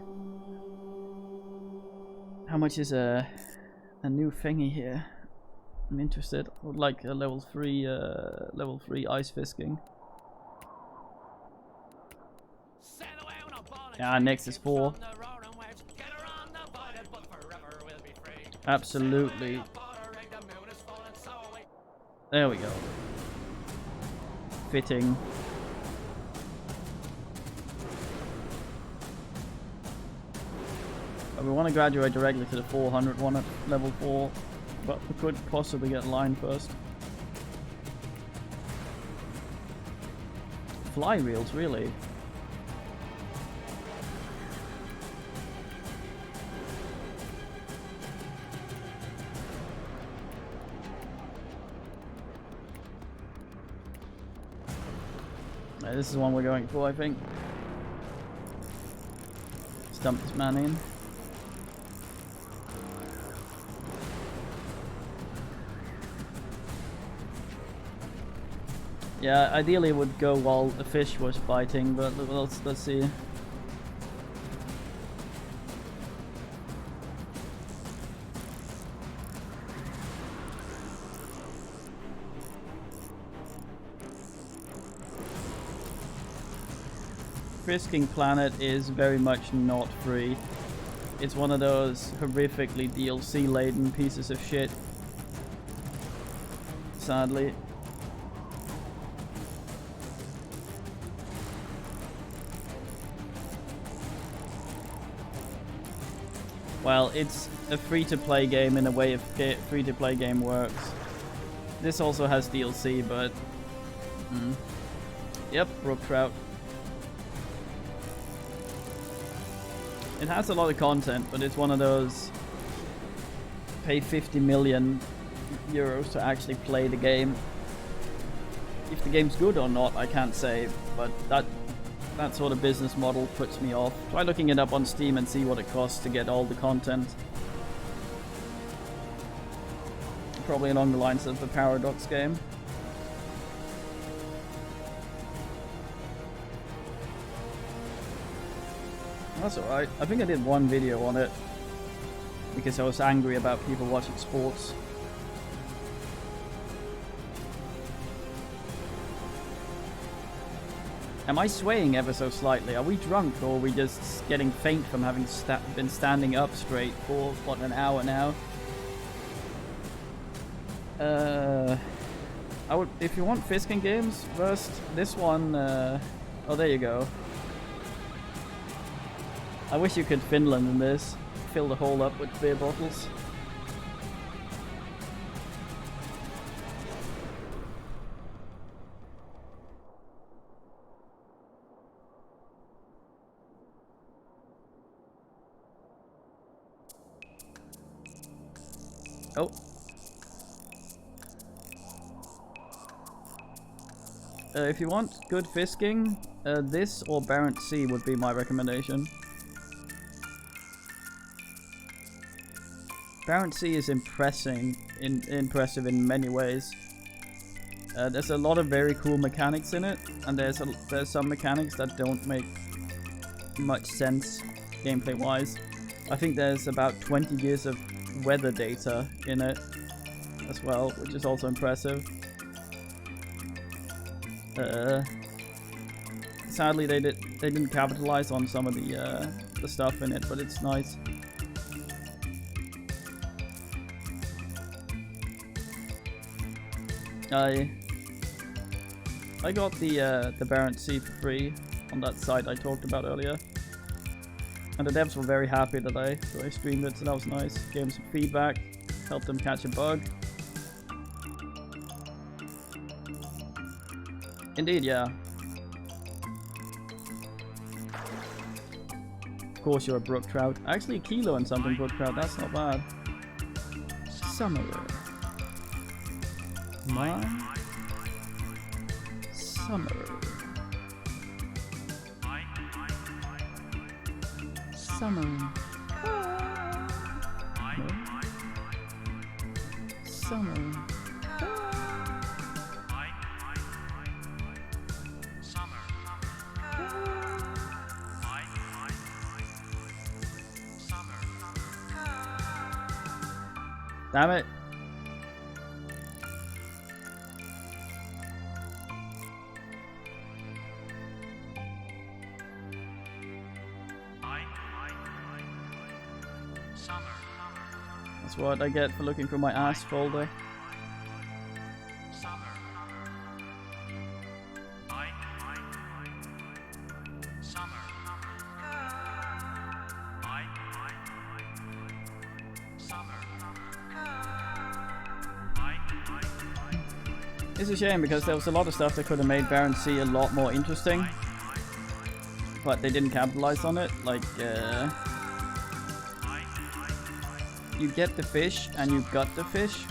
How much is a new thingy here? I'm interested. I would like a level 3 ice fisking. Yeah, next is 4. Absolutely. There we go. Fitting. We want to graduate directly to the 400 one at level 4, but we could possibly get line first. Fly reels, really? This is one we're going for, I think. Stump this man in. Yeah, ideally it would go while the fish was biting, but let's see. Frisking Planet is very much not free. It's one of those horrifically DLC laden pieces of shit. sadly. Well, it's a free-to-play game in a way a free-to-play game works. This also has DLC, but... Yep, brook trout. It has a lot of content, but it's one of those... Pay 50 million euros to actually play the game. If the game's good or not, I can't say, but that sort of business model puts me off. Try looking it up on Steam and see what it costs to get all the content. Probably along the lines of the Paradox game. That's alright. I think I did one video on it because I was angry about people watching sports. Am I swaying ever so slightly? Are we drunk, or are we just getting faint from having been standing up straight for, what, an hour now? I would, if you want Fisking games first, this one, oh, there you go. I wish you could Finland in this. Fill the hole up with beer bottles. Oh. If you want good fisking, this or Barents Sea would be my recommendation. Barents Sea is impressive in many ways. There's a lot of very cool mechanics in it, and there's some mechanics that don't make much sense gameplay-wise. I think there's about 20 years of weather data in it as well, which is also impressive. Sadly, they didn't capitalize on some of the stuff in it, but it's nice. I got the Barents Sea for free on that site I talked about earlier. And the devs were very happy that I streamed it, so that was nice. Gave them some feedback, helped them catch a bug. Indeed, yeah. Of course you're a brook trout. Actually, a kilo and something brook trout, that's not bad. Summer. My summer. Summer. No. Summer. Damn it. That's what I get for looking for my ass folder. It's a shame because there was a lot of stuff that could have made Barents Sea a lot more interesting, but they didn't capitalize on it. Like, you get the fish and you gut the fish,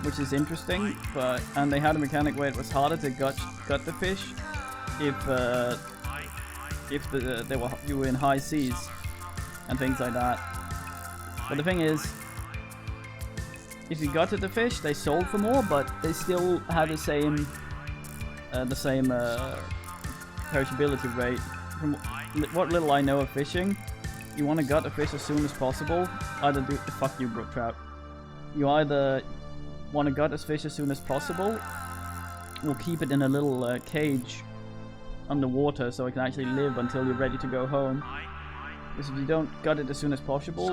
which is interesting, and they had a mechanic where it was harder to gut the fish if you were in high seas and things like that. But the thing is, if you gutted the fish, they sold for more, but they still had the same perishability rate. From what little I know of fishing, you want to gut a fish as soon as possible. Either do fuck you, brook trout. You either want to gut a fish as soon as possible, or keep it in a little cage underwater so it can actually live until you're ready to go home. Because if you don't gut it as soon as possible,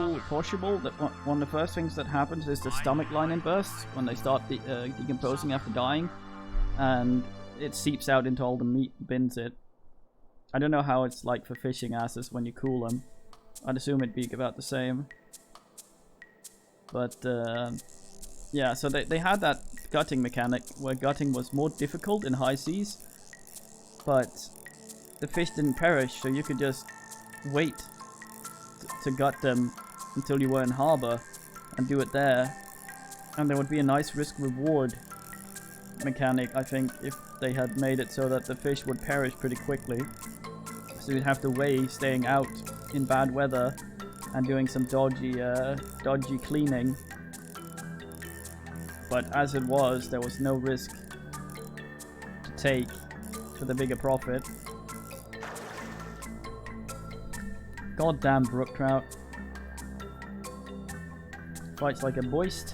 that one of the first things that happens is the stomach lining bursts when they start decomposing after dying, and it seeps out into all the meat bins it. I don't know how it's like for fishing asses when you cool them. I'd assume it'd be about the same. But yeah, so they had that gutting mechanic where gutting was more difficult in high seas, but the fish didn't perish, so you could just wait to gut them until you were in harbor and do it there, and there would be a nice risk reward mechanic, I think, if they had made it so that the fish would perish pretty quickly, so you'd have to weigh staying out in bad weather and doing some dodgy cleaning. But as it was, there was no risk to take for the bigger profit. Goddamn brook trout. Fights like a boist.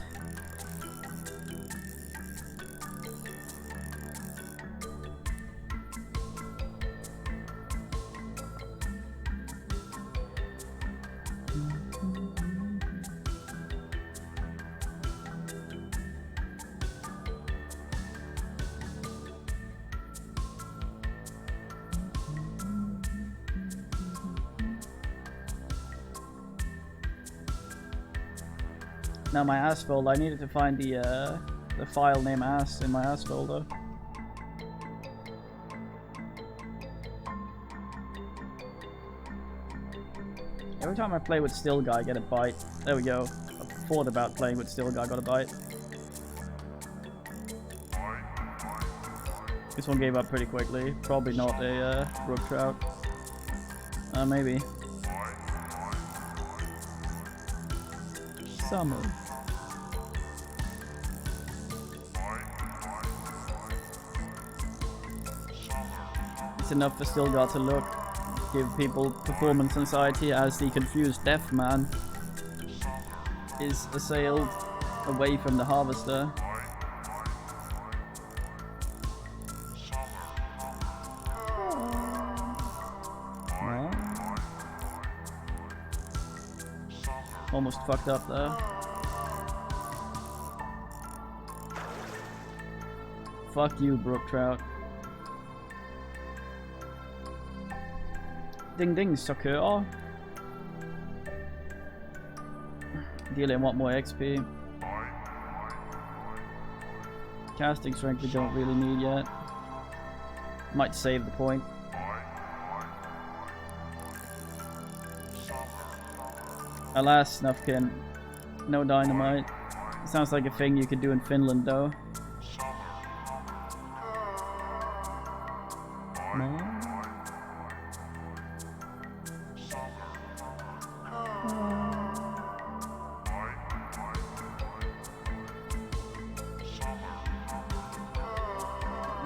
Now my ass folder, I needed to find the file name ass in my ass folder. Every time I play with Still Guy, I get a bite. There we go. I thought about playing with Still Guy, got a bite. This one gave up pretty quickly. Probably not a brook trout. Maybe. Summer. It's enough for Stilgar to look, give people performance anxiety as the confused deaf man is assailed away from the harvester. Almost fucked up there. Fuck you, brook trout. Ding ding, sucker. Dealing want more XP. Casting strength we don't really need yet. Might save the point. Alas, Snufkin. No dynamite. Sounds like a thing you could do in Finland, though. No?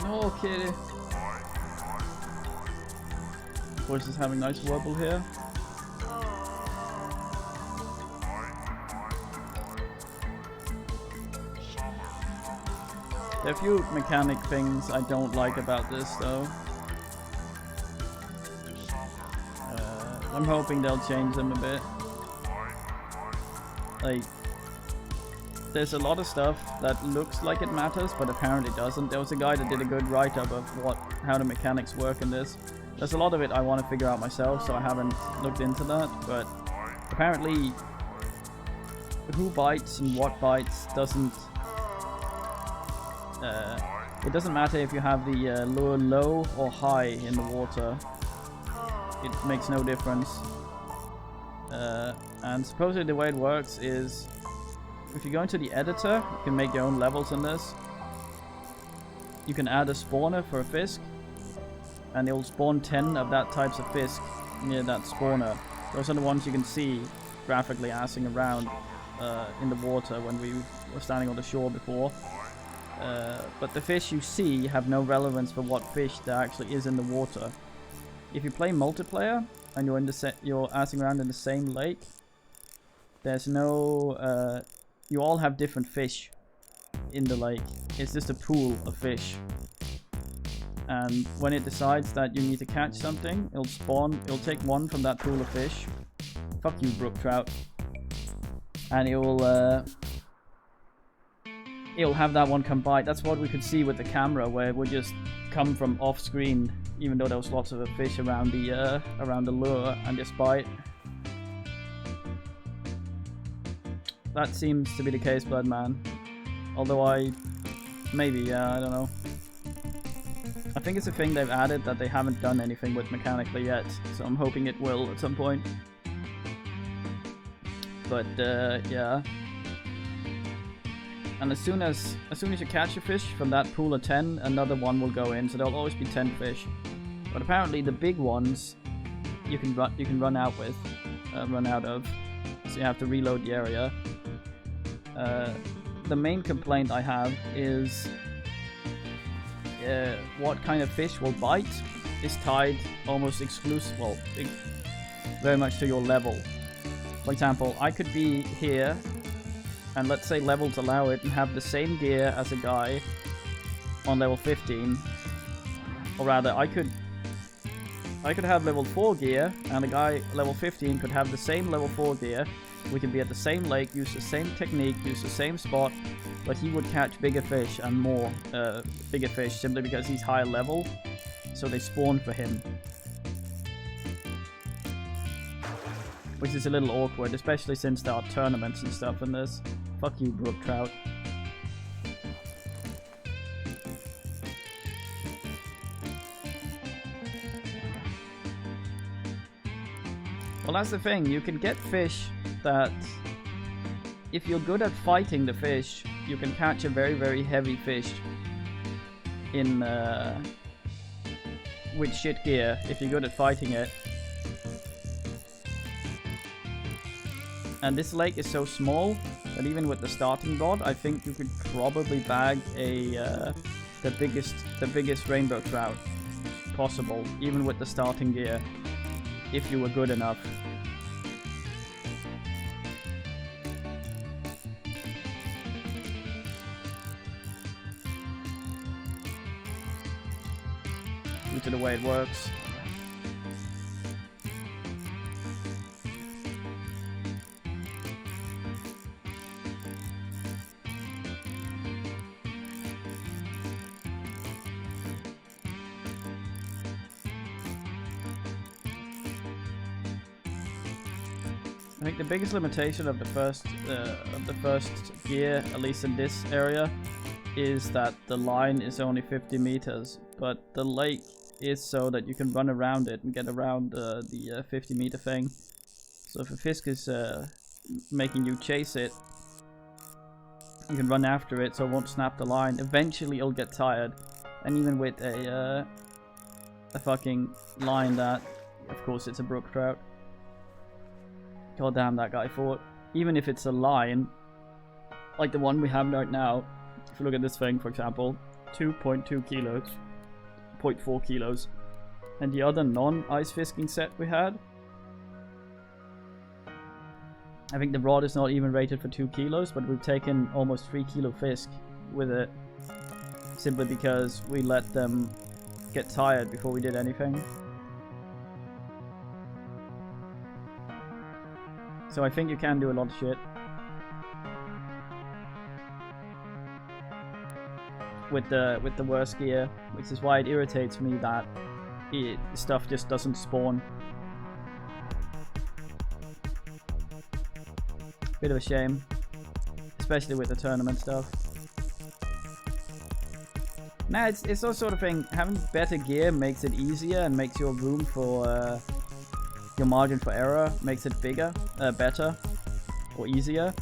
No, kitty. Voice is having nice wobble here. There are a few mechanic things I don't like about this, though. I'm hoping they'll change them a bit. Like, there's a lot of stuff that looks like it matters, but apparently doesn't. There was a guy that did a good write-up of how the mechanics work in this. There's a lot of it I want to figure out myself, so I haven't looked into that, but apparently who bites and what bites doesn't... it doesn't matter if you have the lure low or high in the water. It makes no difference. And supposedly the way it works is if you go into the editor, you can make your own levels in this. You can add a spawner for a fisk, and it will spawn 10 of that types of fisk near that spawner. Those are the ones you can see graphically assing around in the water when we were standing on the shore before. But the fish you see have no relevance for what fish there actually is in the water. If you play multiplayer and you're assing around in the same lake, there's no you all have different fish in the lake. It's just a pool of fish. And when it decides that you need to catch something, it'll take one from that pool of fish Fuck you, brook trout. And it'll have that one come bite. That's what we could see with the camera, where it would just come from off screen, even though there was lots of fish around the lure, and just bite. That seems to be the case, Bloodman. Although I don't know. I think it's a thing they've added that they haven't done anything with mechanically yet, so I'm hoping it will at some point. But yeah. And as soon as you catch a fish from that pool of 10, another one will go in, so there'll always be 10 fish. But apparently the big ones you can run out of, so you have to reload the area. The main complaint I have is what kind of fish will bite is tied almost very much to your level. For example, I could be here, and let's say levels allow it, and have the same gear as a guy on level 15. Or rather, I could have level 4 gear, and a guy level 15 could have the same level 4 gear. We could be at the same lake, use the same technique, use the same spot, but he would catch bigger fish and more bigger fish simply because he's higher level, so they spawn for him. Which is a little awkward, especially since there are tournaments and stuff in this. Fuck you, brook trout. Well, that's the thing, you can get fish that, if you're good at fighting the fish, you can catch a very, very heavy fish in with shit gear, if you're good at fighting it. And this lake is so small that even with the starting rod, I think you could probably bag the biggest rainbow trout possible, even with the starting gear, if you were good enough. Due to the way it works. I think the biggest limitation of the first gear, at least in this area, is that the line is only 50 meters, but the lake is so that you can run around it and get around the 50 meter thing. So if a fish is making you chase it, you can run after it so it won't snap the line. Eventually it'll get tired, and even with a fucking line that, of course it's a brook trout. God damn, that guy fought. Even if it's a line, like the one we have right now, if you look at this thing, for example, 2.2 kilos, 0.4 kilos. And the other non-ice fisking set we had, I think the rod is not even rated for 2 kilos, but we've taken almost 3 kilo fisk with it, simply because we let them get tired before we did anything. So I think you can do a lot of shit with the worst gear, which is why it irritates me that stuff just doesn't spawn. Bit of a shame, especially with the tournament stuff. Nah, it's that sort of thing. Having better gear makes it easier and makes your room for your margin for error makes it bigger, better, or easier.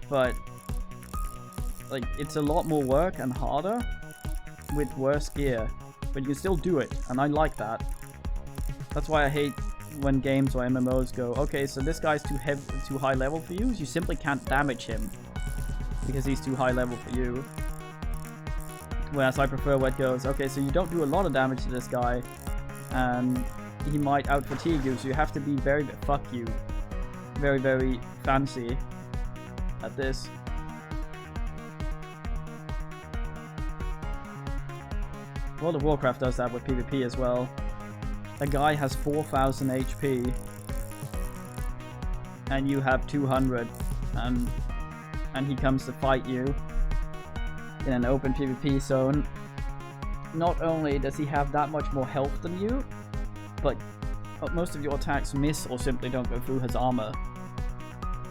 But like, it's a lot more work and harder with worse gear, but you can still do it, and I like that. That's why I hate when games or MMOs go, okay, so this guy's too high level for you, you simply can't damage him because he's too high level for you. Whereas I prefer where it goes, okay, so you don't do a lot of damage to this guy, and he might out fatigue you, so you have to be very very fancy at this. World of Warcraft does that with PvP as well. A guy has 4,000 HP and you have 200, and he comes to fight you in an open PvP zone, not only does he have that much more health than you, but most of your attacks miss or simply don't go through his armor.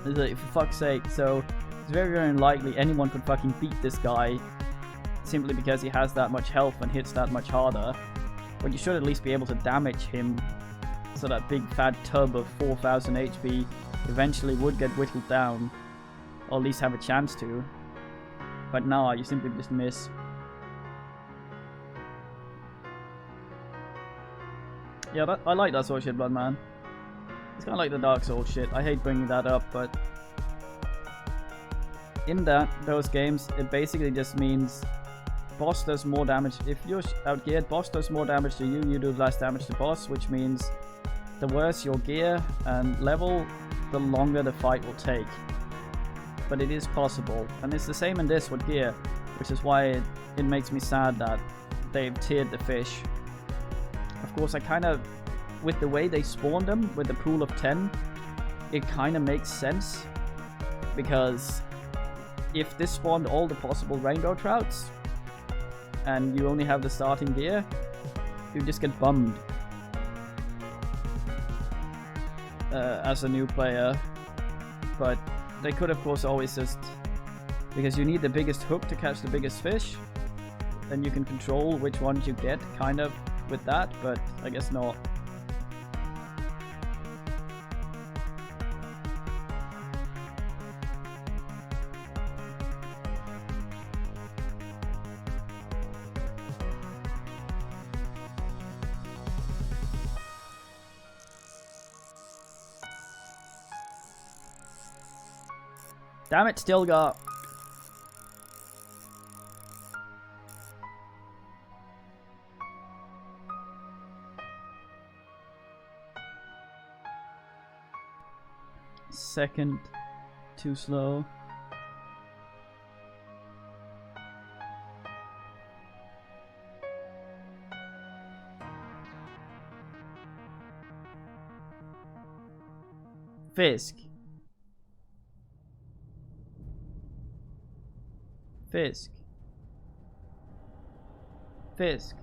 It's like, for fuck's sake, so it's very, very unlikely anyone could fucking beat this guy simply because he has that much health and hits that much harder. But you should at least be able to damage him, so that big fat tub of 4000 HP eventually would get whittled down, or at least have a chance to. But no, you simply just miss. Yeah, I like that sort of shit, Blood Man. It's kind of like the Dark Souls shit. I hate bringing that up, but in those games, it basically just means boss does more damage. If you're outgeared, boss does more damage to you, you do less damage to boss, which means the worse your gear and level, the longer the fight will take. But it is possible, and it's the same in this with gear, which is why it makes me sad that they've tiered the fish. Of course, I kind of, with the way they spawned them, with the pool of 10, it kind of makes sense, because if this spawned all the possible rainbow trouts, and you only have the starting gear, you just get bummed as a new player. But they could of course always just, because you need the biggest hook to catch the biggest fish, then you can control which ones you get kind of with that, but I guess not. Damn it, Stilgar. Second, too slow. Fisk. Fisk. Fisk.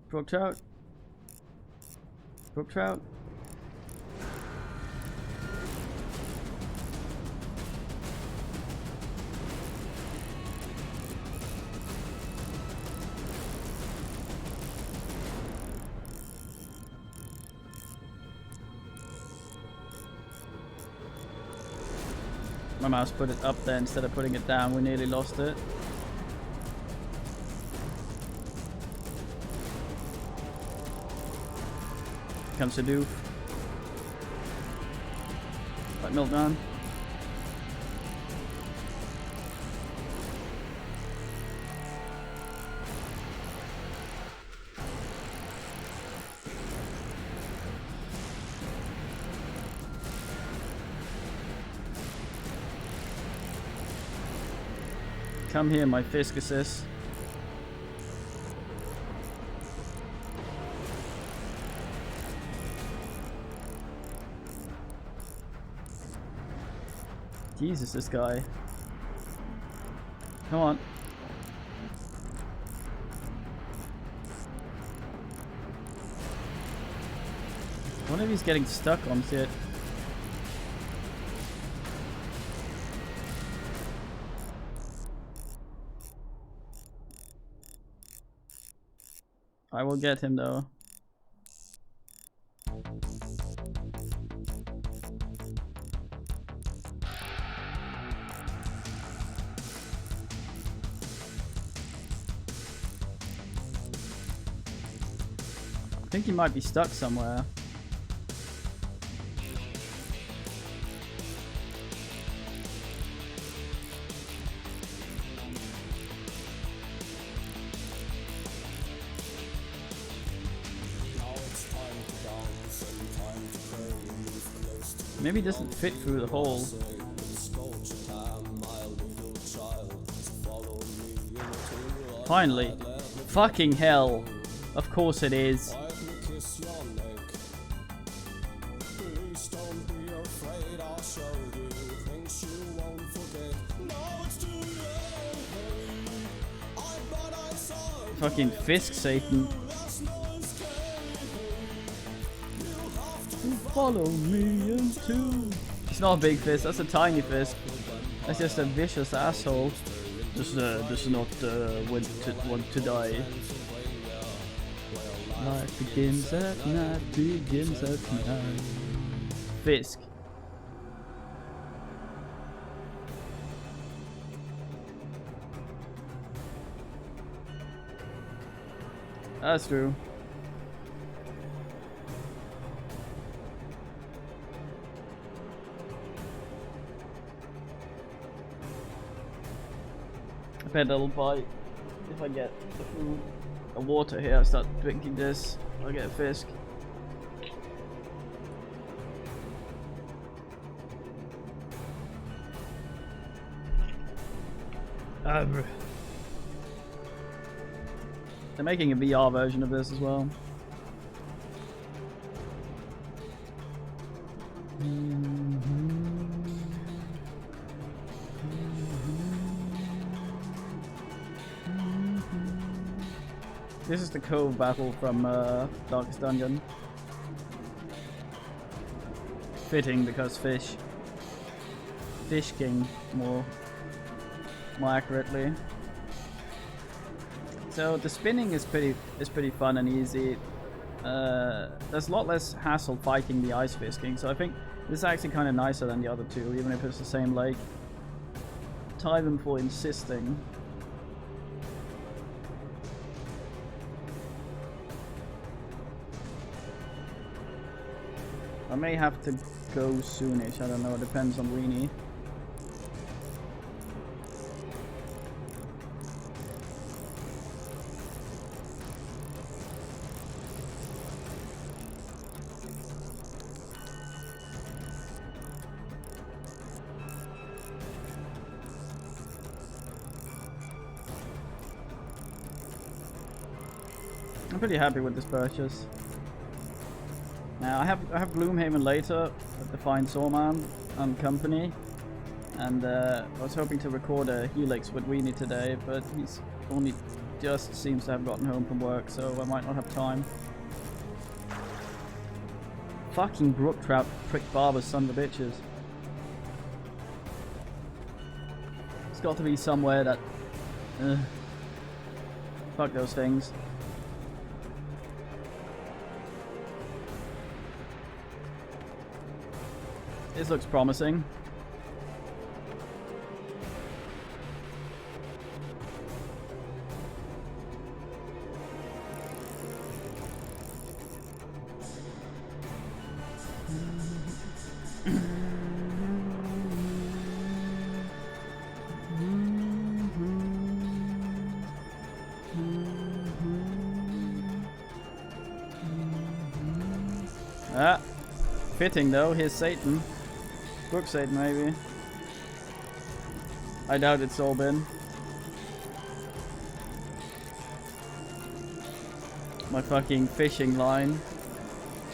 Brook trout. Brook trout. My mouse put it up there instead of putting it down. We nearly lost it. Comes to do. Like milk down. Come here, my fisk assist. Jesus, this guy. Come on. I wonder if he's getting stuck on shit. I will get him though. I think he might be stuck somewhere. Maybe he doesn't fit through the hole. Finally. Fucking hell. Of course it is. Fucking Fisk Satan. Follow me into. It's not a big fist, that's a tiny fist. That's just a vicious asshole. Does not want to die. Life begins at night, begins at night. Fisk. That's true. I bet it'll bite if I get the food. A water here, I start drinking this, I'll get a Fisk. They're making a VR version of this as well. This is the Cove battle from Darkest Dungeon. Fitting because Fish King more accurately. So the spinning is pretty fun and easy. There's a lot less hassle fighting the Ice Fisking, so I think this is actually kind of nicer than the other two, even if it's the same lake. Tie them for insisting. I may have to go soonish, I don't know, it depends on Weenie. I'm pretty happy with this purchase. Now I have Gloomhaven later at the Fine Sawman and company, and I was hoping to record a Helix with Weenie today, but he's only just seems to have gotten home from work, so I might not have time. Fucking brook trout, prick barbers, son of a bitches. It's got to be somewhere that. Fuck those things. This looks promising. Ah, fitting though, here's Satan. Brook Satan maybe. I doubt it's all been. My fucking fishing line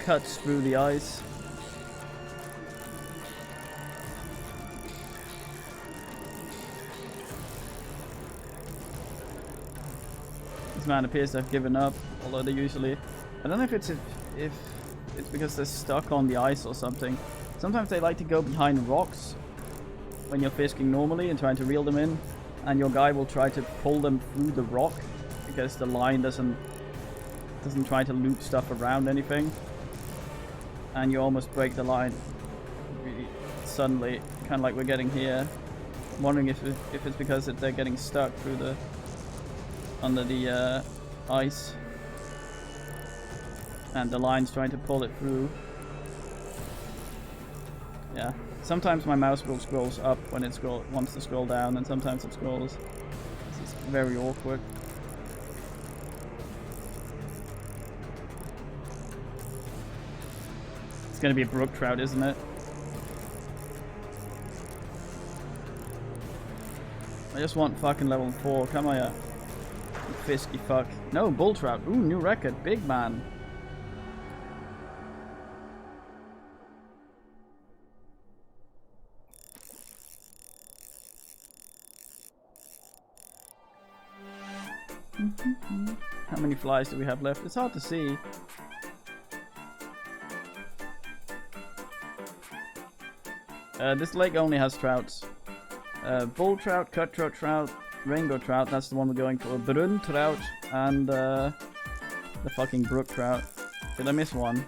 cuts through the ice. This man appears to have given up, although they usually... I don't know if it's because they're stuck on the ice or something. Sometimes they like to go behind rocks when you're fisking normally and trying to reel them in, and your guy will try to pull them through the rock because the line doesn't doesn't try to loop stuff around anything. And you almost break the line really suddenly, kind of like we're getting here. I'm wondering if it's because they're getting stuck through the under the ice, and the line's trying to pull it through. Yeah, sometimes my mouse wheel scrolls up when it wants to scroll down, and sometimes it scrolls. This is very awkward. It's gonna be a brook trout, isn't it? I just want fucking level 4. Come on, yeah. Fisky fuck. No, bull trout. Ooh, new record. Big man. How many flies do we have left? It's hard to see. This lake only has trouts. Bull trout, cutthroat trout, rainbow trout, that's the one we're going for. Brun trout, and the fucking brook trout. Did I miss one?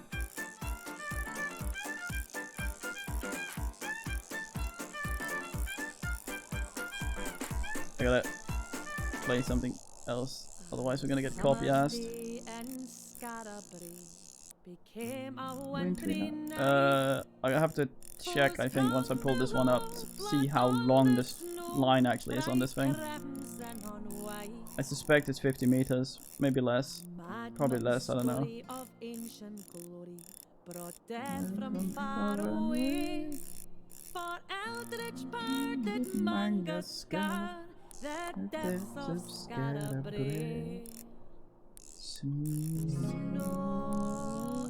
I gotta play something else, otherwise we're gonna get copy-assed. I have to check, I think, once I pull this one up, to see how long this line actually is on this thing. I suspect it's 50 meters, maybe less. Probably less, I don't know. Snow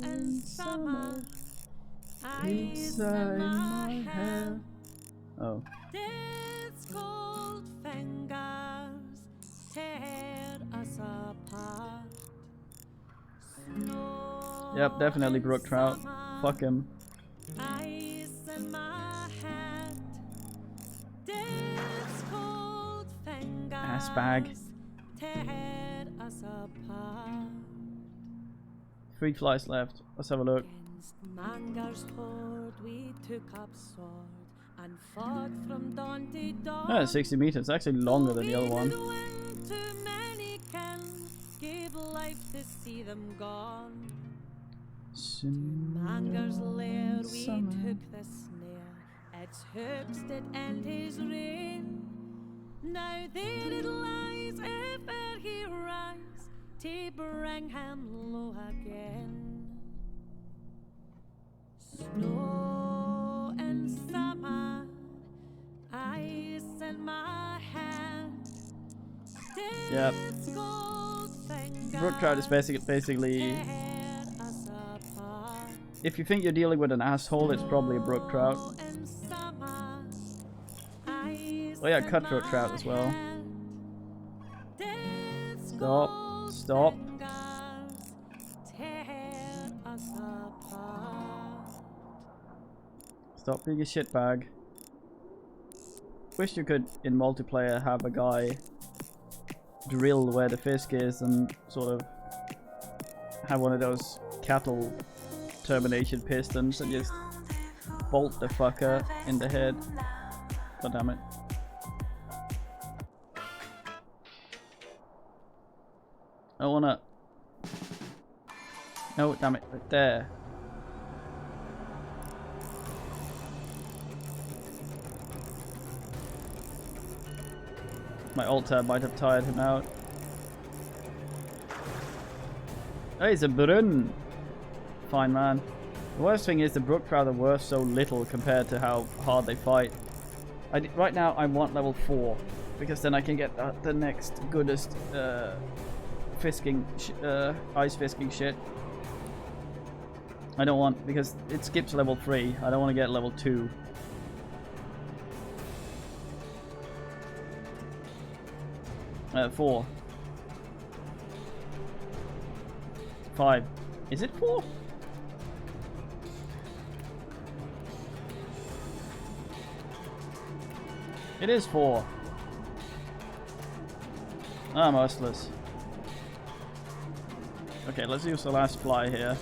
and summer inside my head. Oh. Death's cold fingers tear us apart. Snow Yep, definitely brook trout. Fuck him. Ice in my head. Death's cold fingers Ass bag. tear us apart. 3 flies left. Let's have a look. Against Mangar's horde we took up sword and fought from dawn to dawn. Oh, 60 meters. It's actually longer than the other one. Too many can give life to see them gone. To Mangar's lair we took the snare. Its hooks did end his reign. Now there it lies, if e'er he rise, to bring him low again. Snow and summer, ice in my hand. Yep. Brook trout is basically. If you think you're dealing with an asshole, it's probably a brook trout. Oh yeah, cutthroat trout as well. Stop. Stop. Stop being a shitbag. Wish you could, in multiplayer, have a guy drill where the fisk is and sort of have one of those cattle termination pistons and just bolt the fucker in the head. God damn it. I wanna... No, damn it, right there. My alt tab might have tired him out. Hey, it's a brun! Fine, man. The worst thing is the brook trout are worth so little compared to how hard they fight. Right now I want level 4, because then I can get the next goodest fisking, ice fisking shit. I don't want, because it skips level 3, I don't want to get level 2. Four. 5. Is it 4? It is 4. I'm useless. Okay, let's use the last fly here.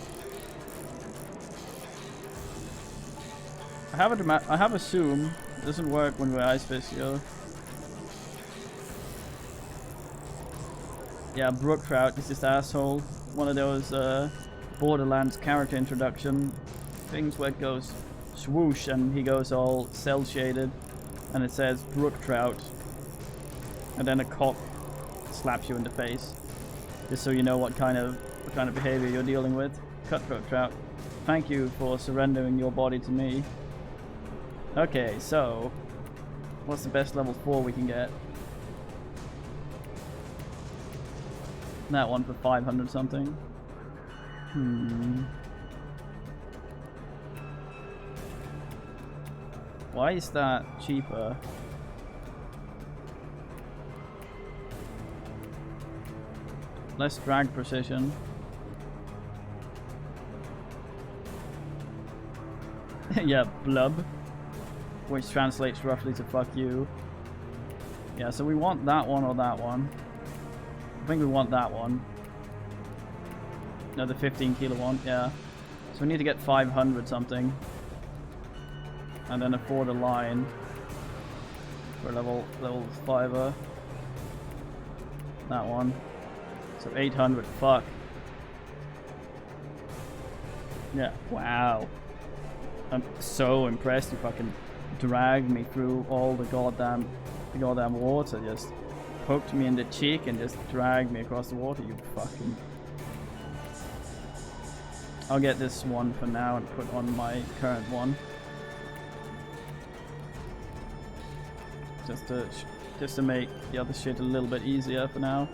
I have assume it doesn't work when we're ice fish, yo. Yeah, brook trout is this asshole. One of those Borderlands character introduction things where it goes swoosh and he goes all cell shaded and it says brook trout. And then a cop slaps you in the face. Just so you know what kind of behavior you're dealing with. Cutthroat trout. Thank you for surrendering your body to me. Okay, so what's the best level 4 we can get? That one for 500 something. Why is that cheaper? Less drag precision. Yeah, blub. Which translates roughly to fuck you. Yeah, so we want that one or that one. I think we want that one. No, the 15 kilo one, yeah. So we need to get 500 something. And then afford a line for level 5er. That one. So 800, fuck. Yeah, wow. I'm so impressed you fucking dragged me through all the goddamn water. Just poked me in the cheek and just dragged me across the water, you fucking... I'll get this one for now and put on my current one. Just to make the other shit a little bit easier for now.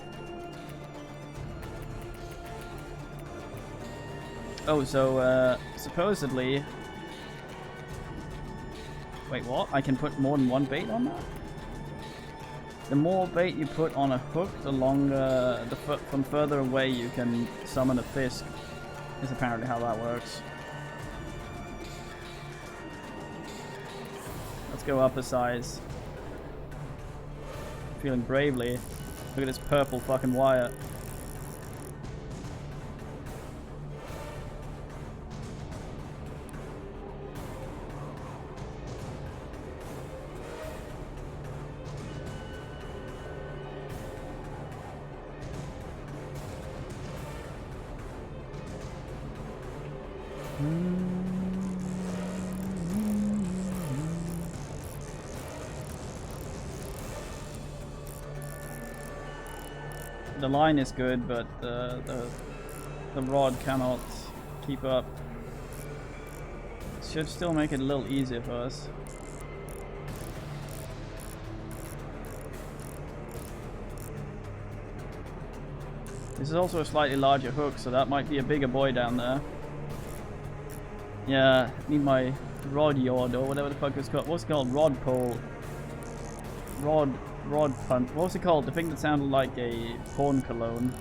Oh, so supposedly... Wait, what? I can put more than one bait on that? The more bait you put on a hook, the longer, from further away you can summon a fisk. Is apparently how that works. Let's go up a size. Feeling bravely. Look at this purple fucking wire. The line is good, but the rod cannot keep up. Should still make it a little easier for us. This is also a slightly larger hook, so that might be a bigger boy down there. Yeah, need my rod yard or whatever the fuck it's called. What's it called? Rod pole. Rod punt. What was it called? The thing that sounded like a porn cologne.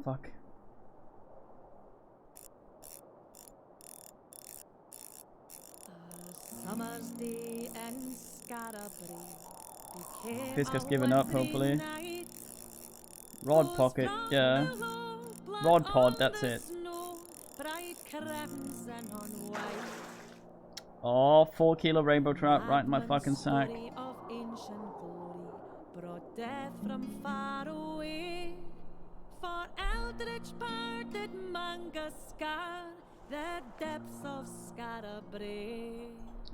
Fuck. Fisk has given up, hopefully. Rod pocket, yeah. Rod pod, that's it. Oh, 4 kilo rainbow trout right in my fucking sack.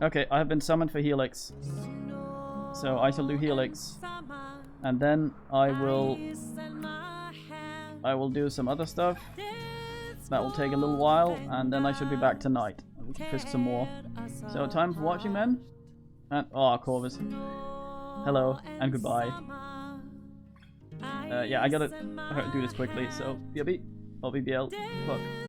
Okay, I have been summoned for Helix. So I shall do Helix. And then I will do some other stuff. That will take a little while, and then I should be back tonight. We can fisk some more. So time for watching, men. And Corvus. Hello and goodbye. Yeah, I gotta do this quickly. So BRB, or BBL. Fuck.